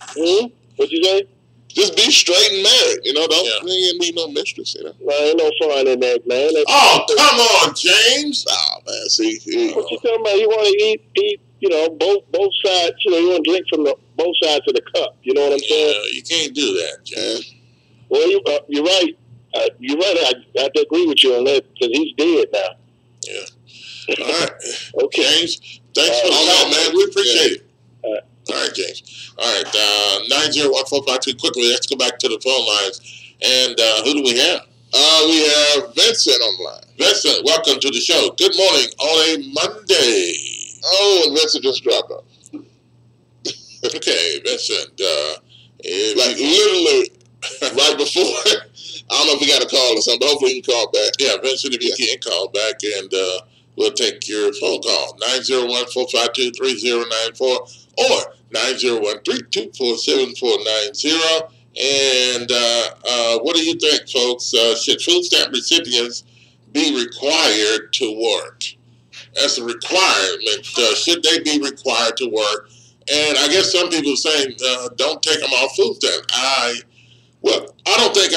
What'd you say? Just be straight and married. Don't need no mistress. Well, ain't no fun in that, man. Come on, James. Oh man, see. What you talking about? You want to eat, both sides. You want to drink from both sides of the cup. You know what I'm saying? You can't do that, James. Well, you're right. You're right. I have to agree with you on that because he's dead now. Yeah. All right. Okay. James, thanks for the call, man. We appreciate it. All right, James. All right, 901-452. Quickly, let's go back to the phone lines. And who do we have? We have Vincent on the line. Vincent, welcome to the show. Good morning on a Monday. Oh, and Vincent just dropped off. Okay, Vincent. Literally right before. I don't know if we got a call or something, but hopefully you can call back. Yeah, Vincent, if you can call back, and we'll take your phone call. 901-452-3094 or 901-324-7490. And what do you think, folks? Should food stamp recipients be required to work? That's a requirement. Should they be required to work? And I guess some people are saying don't take them off food stamps. I don't think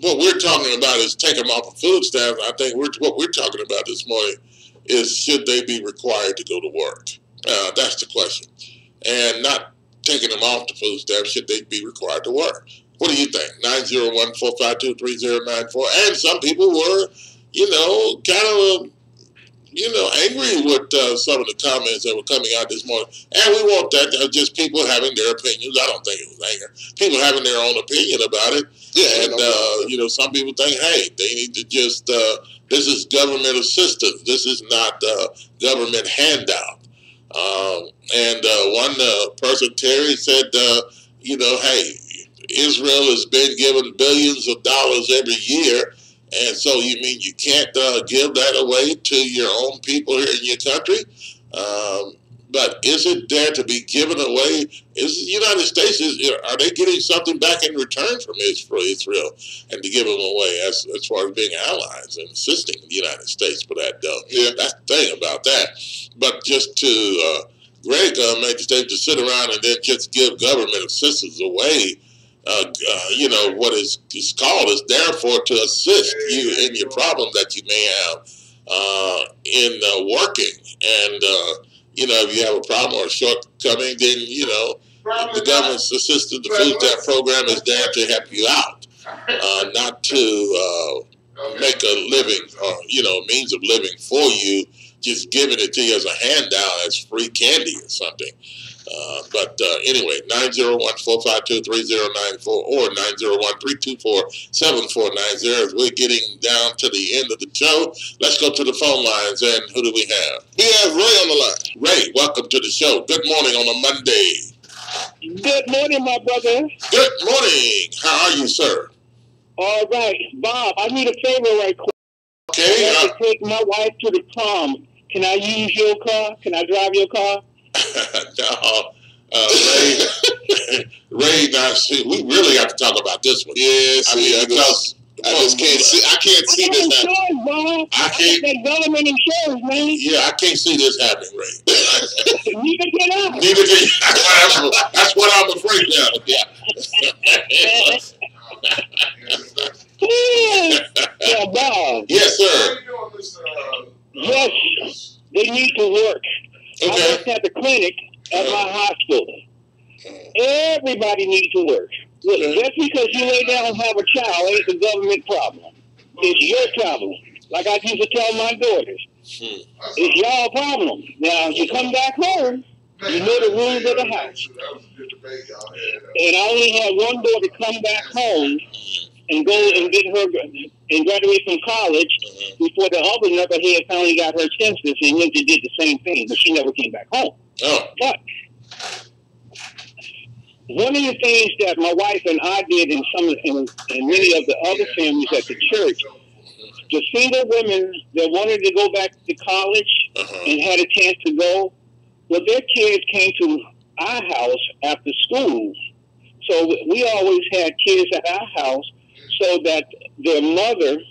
what we're talking about is take them off of food stamps. I think what we're talking about this morning is should they be required to go to work? That's the question. And not taking them off the food stamps, should they be required to work? What do you think? 901-452-3094. And some people were, kind of, angry with some of the comments that were coming out this morning. And we want that, just people having their opinions. I don't think it was anger. People having their own opinion about it. Yeah, and, some people think, hey, they need to just, this is government assistance. This is not government handout. And one person, Terry, said, hey, Israel has been given billions of dollars every year, and so you mean you can't give that away to your own people here in your country? But is it there to be given away? Is the United States, are they getting something back in return from Israel and to give them away as far as being allies and assisting the United States for that? Yeah, that's the thing about that. But just to Greg make the statement to sit around and then just give government assistance away, you know, what is called is therefore to assist you in your problem that you may have in working. And, you know, if you have a problem or a shortcoming, then, you know, the government's assistance, the food stamp program is there to help you out, not to make a living or, you know, means of living for you, just giving it to you as a handout, as free candy or something. But anyway, 901-452-3094 or 901-324-7490. As we're getting down to the end of the show, let's go to the phone lines. And who do we have? We have Ray on the line. Ray, welcome to the show. Good morning on a Monday. Good morning, my brother. Good morning. How are you, sir? All right. Bob, I need a favor right quick. Okay. I have to take my wife to the prom. Can I use your car? Can I drive your car? No, Ray, now see, we really have to talk about this one. Yes, I mean, because I just can't see. I can't see this happening. I can't. That government insurance, man. Yeah, I can't see this happening, Ray. Neither can I. Neither can you. That's what I'm afraid of. Yeah. Yeah, Bob. Yes, sir. Yes, they need to work. Okay. I worked at the clinic at my hospital. Everybody needs to work. Look, just because you lay down and have a child ain't the government problem. It's your problem. Like I used to tell my daughters, it's y'all problem. Now, you come back home, you know the rules of the house. And I only had one daughter come back home and go and get her and graduate from college before the other knucklehead finally got her census and went and did the same thing, but she never came back home. Oh. But one of the things that my wife and I did in many of the other families at the church, the single women that wanted to go back to college and had a chance to go, well, their kids came to our house after school. So we always had kids at our house so that their mother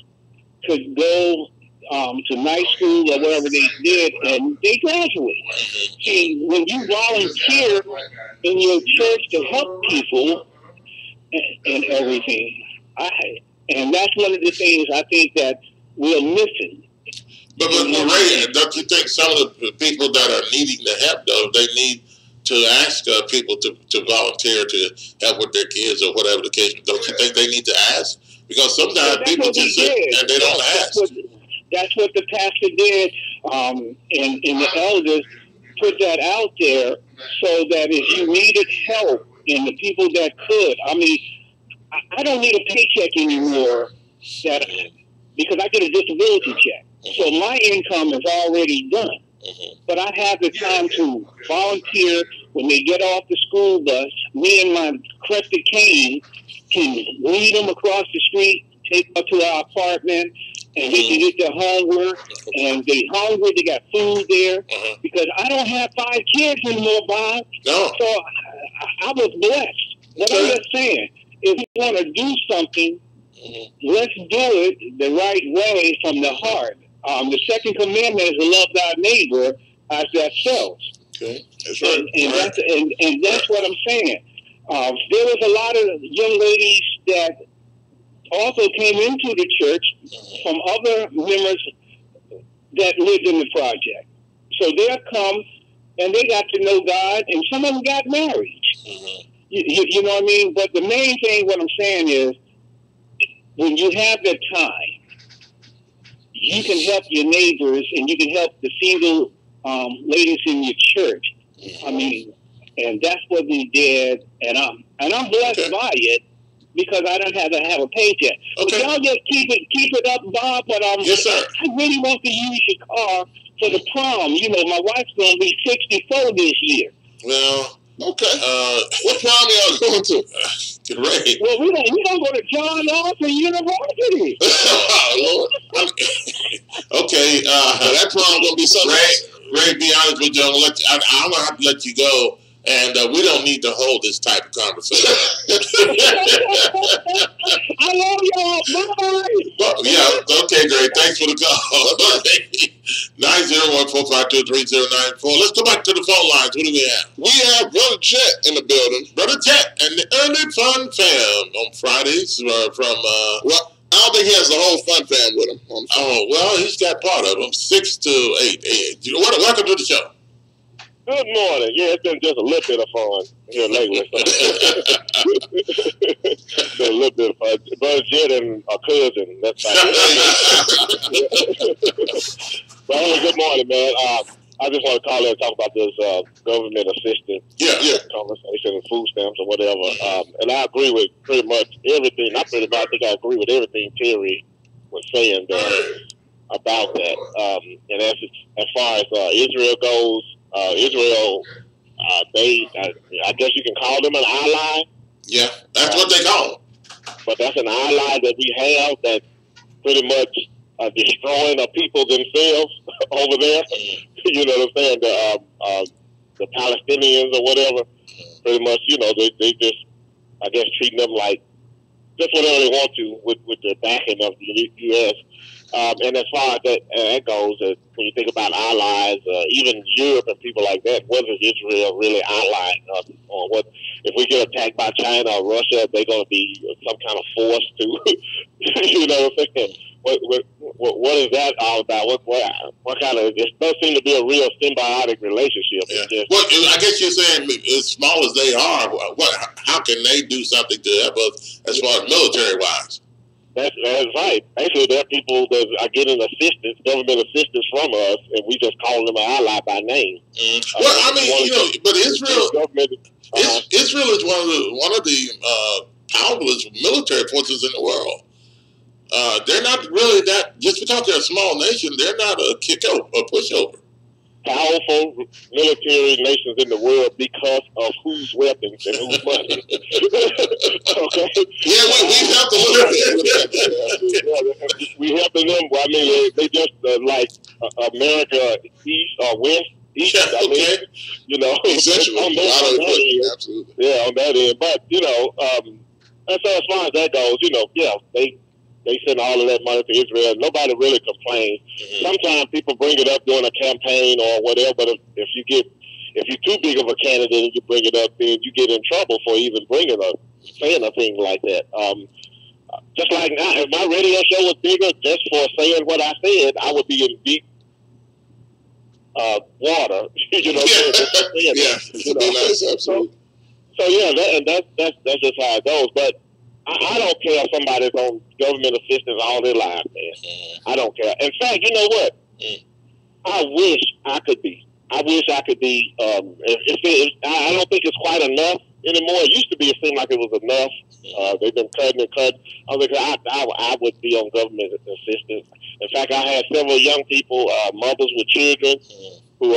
could go to night school or whatever they did, and they graduated. See, when you volunteer in your church to help people and everything, and that's one of the things I think that we're missing. But Ray, don't you think some of the people that are needing the help, though, they need to ask people to volunteer to help with their kids or whatever the case? Don't you think they need to ask? Because sometimes people just sit and they don't ask. That's what the pastor did, and the elders put that out there so that if you needed help and the people that could, I mean, I don't need a paycheck anymore because I get a disability check. So my income is already done. But I have the time to volunteer when they get off the school bus. Me and my crested cane can lead them across the street, take them to our apartment, and they can get their homework. And they're hungry, they got food there. Because I don't have 5 kids anymore, Bob. No. So I was blessed. But I'm just saying, if you want to do something, let's do it the right way from the heart. The second commandment is to love thy neighbor as ourselves. Okay, that's right. And that's what I'm saying. There was a lot of young ladies that also came into the church from other members that lived in the project. So they'll come and they got to know God, and some of them got married. You know what I mean? But the main thing, what I'm saying is, when you have the time, you can help your neighbors and you can help the single ladies in your church. I mean, and that's what we did, and I'm blessed by it because I don't have to have a paycheck. But y'all just keep it up, Bob. But yes, sir. I really want to use your car for the prom. You know, my wife's gonna be 64 this year. Well, Okay. What prom y'all going to? Great. Well, we don't go to John Lawson University. Lord. Okay. That prom gonna be something. Ray, be honest with you. I'm gonna have to let you go, and we don't need to hold this type of conversation. I love y'all. Bye. Well, yeah. Okay, great. Thanks for the call. 901-452-3094. Let's go back to the phone lines. What do we have? We have Brother Jet in the building. Brother Jet and the Early Fun Fam on Fridays from. Well, I don't think he has the whole Fun Fam with him. Oh, well, he's got part of them, 6 to 8. Welcome to the show. Good morning. Yeah, it's been just a little bit of fun here lately. Been a little bit of fun. Brother Jet and a cousin. That's right. But anyway, good morning, man. I just want to call in and talk about this government assistance conversation and food stamps or whatever. And I agree with pretty much everything. Not pretty much. I think I agree with everything Terry was saying there about that. And as far as Israel goes, Israel, I guess you can call them an ally. Yeah, that's what they call them. But that's an ally that we have that pretty much destroying the people themselves over there. You know what I'm saying? The Palestinians or whatever, pretty much, you know, they just, I guess, treating them like just whatever they want to with the backing of the U.S. And as far as that goes, when you think about allies, even Europe and people like that, what is Israel really allying us on? What if we get attacked by China or Russia? They're going to be some kind of force to, you know what I'm saying? What is that all about? What kind of? It does seem to be a real symbiotic relationship. Yeah. Well, I guess you're saying as small as they are, how can they do something to help us as far as military wise? That's right. Basically, there are people that are getting assistance, government assistance from us, and we just call them an ally by name. Well, I mean, you know, but Israel is one of the powerful military forces in the world. They're not really that. Just because they're a small nation, they're not a pushover. Powerful military nations in the world because of whose weapons and whose money. Okay. Yeah, we helped a little bit. We helping them. I mean, they just like America East or West. East, I mean, you know, essentially, absolutely. Yeah, on that end. But you know, and so as far as that goes, you know, yeah, they send all of that money to Israel. Nobody really complains. Sometimes people bring it up during a campaign or whatever, but if you're too big of a candidate and you bring it up, then you get in trouble for even saying a thing like that. Just like now, if my radio show was bigger just for saying what I said, I would be in deep water. You know, you know? Nice, absolutely. So yeah, that's just how it goes. But I don't care if somebody's on government assistance all their lives, man. I don't care. In fact, you know what? I wish I could be. I don't think it's quite enough anymore. It used to be. It seemed like it was enough. They've been cutting and cutting. I would be on government assistance. In fact, I had several young people, mothers with children, who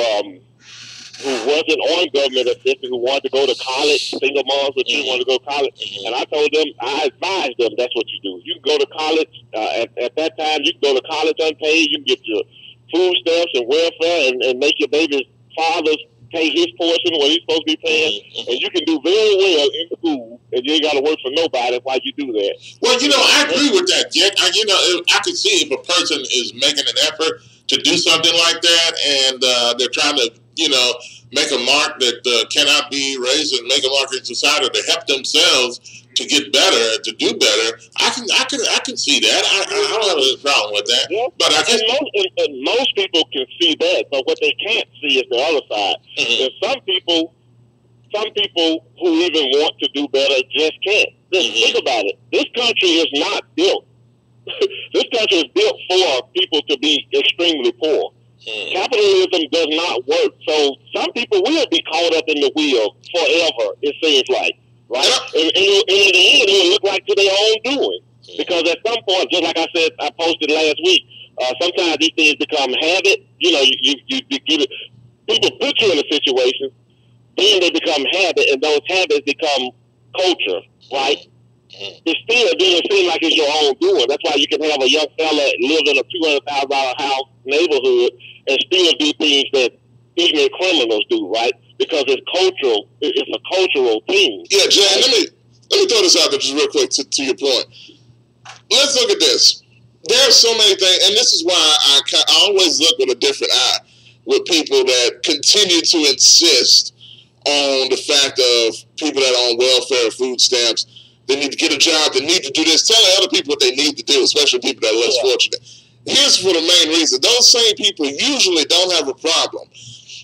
wasn't on government assistance, who wanted to go to college, single moms with children wanted to go to college. And I told them, I advised them, that's what you do. You can go to college, at that time, you can go to college unpaid, you can get your food stamps and welfare and make your baby's father pay his portion, what he's supposed to be paying, and you can do very well in school, and you ain't got to work for nobody while you do that. Well, you know, I agree with that, Jack. You know, I could see if a person is making an effort to do something like that, and they're trying to, you know, make a mark that cannot be raised and make a mark in society to help themselves to get better, to do better. I can see that. I don't have a problem with that. Yeah. But I guess most people can see that, but what they can't see is the other side. There's some people who even want to do better just can't. Just think about it. This country is not built. This country is built for people to be extremely poor. Capitalism does not work. So some people will be caught up in the wheel forever, it seems like. Right? And in the end, it will look like to their own doing. Because at some point, just like I said, I posted last week, sometimes these things become habit. You know, you get it. People put you in a situation, then they become habit, and those habits become culture, right? It still doesn't seem like it's your own doing. That's why you can have a young fella live in a $200,000 house neighborhood and still do things that even criminals do, right? Because it's cultural. It's a cultural thing. Yeah, Jay, let me throw this out there just real quick to your point. Let's look at this. There are so many things, and this is why I always look with a different eye with people that continue to insist on the fact of people that are on welfare or food stamps. They need to get a job. They need to do this. Telling other people what they need to do, especially people that are less fortunate. Here's for the main reason. Those same people usually don't have a problem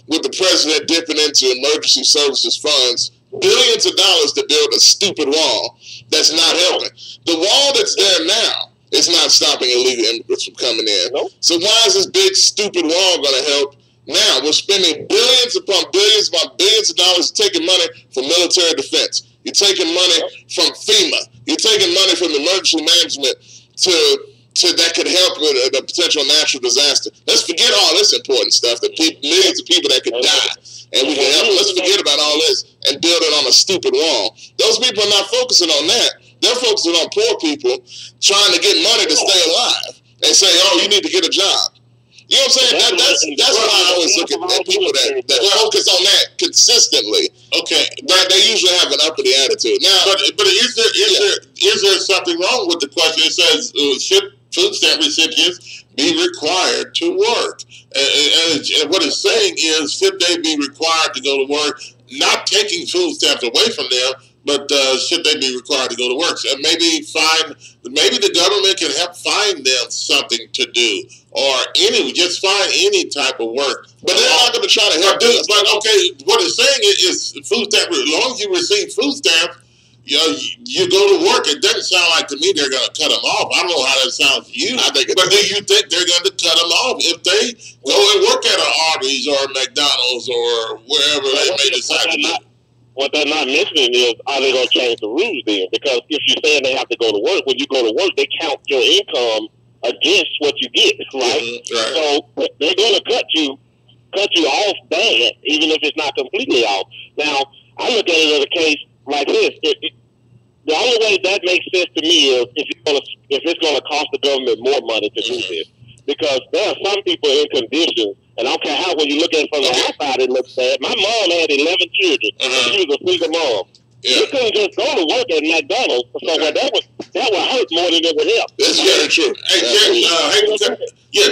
with the president dipping into emergency services funds billions of dollars to build a stupid wall that's not helping. The wall that's there now is not stopping illegal immigrants from coming in. So why is this big stupid wall going to help now? We're spending billions upon billions of dollars taking money from military defense. You're taking money from FEMA. You're taking money from emergency management to that could help with a potential natural disaster. Let's forget all this important stuff, that millions of people that could die, and we can help. Let's forget about all this and build it on a stupid wall. Those people are not focusing on that. They're focusing on poor people trying to get money to stay alive and say, oh, you need to get a job. You know what I'm saying? That's why I always look at people that focus on that consistently. Okay, but they usually have an uppity attitude. Now, but is there something wrong with the question? It says should food stamp recipients be required to work? And what it's saying is, should they be required to go to work? Not taking food stamps away from them, but should they be required to go to work? And maybe the government can help find them something to do, or just find any type of work. But they're not going to try to help do it. But okay, what it's saying is food stamp. As long as you receive food stamps, you go to work. It doesn't sound like to me they're going to cut them off. I don't know how that sounds to you. But do you think they're going to cut them off if they go and work at an Arby's or a McDonald's or wherever they may decide to do? What they're not mentioning is, are they going to change the rules then? Because if you're saying they have to go to work, when you go to work, they count your income against what you get, right? Right. So they're going to cut you off bad, even if it's not completely off. Now, I look at it as a case like this. The only way that makes sense to me is if it's going to cost the government more money to do this. Because there are some people in conditions, and I don't care how, when you look at it from the outside, it looks bad. My mom had 11 children. She was a single mom. You couldn't just go to work at McDonald's. So that would hurt more than it would help. That's very true. Hey,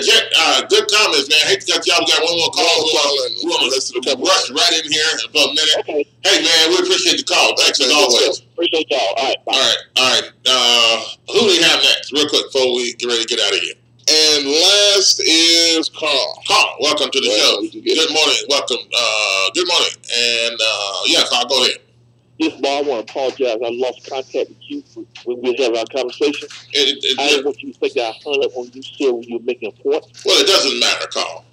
Jet, good comments, man. Hate to cut y'all. We got one more call. We want to listen to rush right in here for a minute. Okay. Hey, man, we appreciate the call. Thanks as always. Appreciate y'all. All right. Bye. All right. Who do we have next, real quick, before we get ready to get out of here? And last is Carl. Carl, welcome to the show. Good morning. Welcome. Good morning. And Carl, go ahead. Yes, Bob, I want to apologize. I lost contact with you when we had our conversation. I didn't want you to think that I hung up on you still when you were making a point. Well, it doesn't matter, Carl.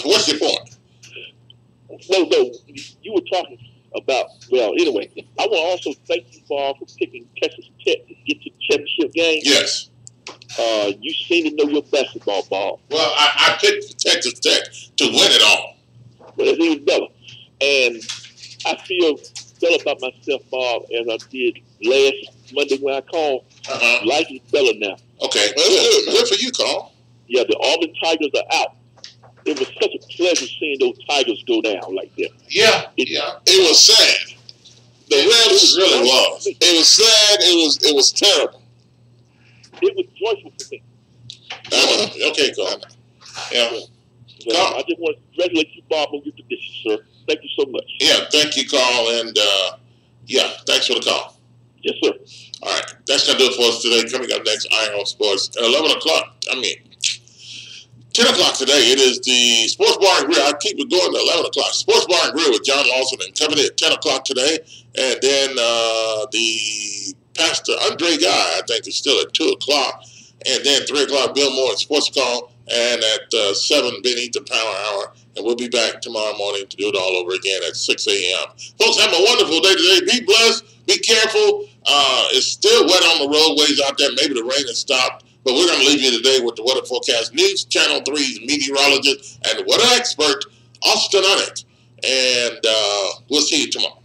What's your point? No, you were talking about, anyway, I want to also thank you, Bob, for picking Texas Tech to get to the championship game. Yes. You seem to know your basketball, Bob. Well, I picked Texas Tech to win it all. Well, it's even better. And I feel better about myself, Bob, as I did last Monday when I called. Life is better now. Okay, well, good for you, Carl. Yeah, the Auburn Tigers are out. It was such a pleasure seeing those Tigers go down like that. Yeah. It was sad. The refs really was. It was sad. It was terrible. It was joyful for me. Okay, Carl. Yeah. Carl. I just want to congratulate you, Bob, on your position, sir. Thank you so much. Yeah, thank you, Carl, and thanks for the call. Yes, sir. All right, that's going to do it for us today. Coming up next, Iron Sports at 11 o'clock. 10 o'clock today, it is the Sports Bar and Grill. I keep it going to 11 o'clock. Sports Bar and Grill with John Lawson and Company at 10 o'clock today. And then the Pastor Andre Guy, I think, is still at 2 o'clock. And then 3 o'clock, Bill Moore and Sports Call. And at 7, Beneath the Power Hour. And we'll be back tomorrow morning to do it all over again at 6 a.m. Folks, have a wonderful day today. Be blessed. Be careful. It's still wet on the roadways out there. Maybe the rain has stopped. But we're going to leave you today with the Weather Forecast News, Channel 3's meteorologist and weather expert, Austin Unnett. And we'll see you tomorrow.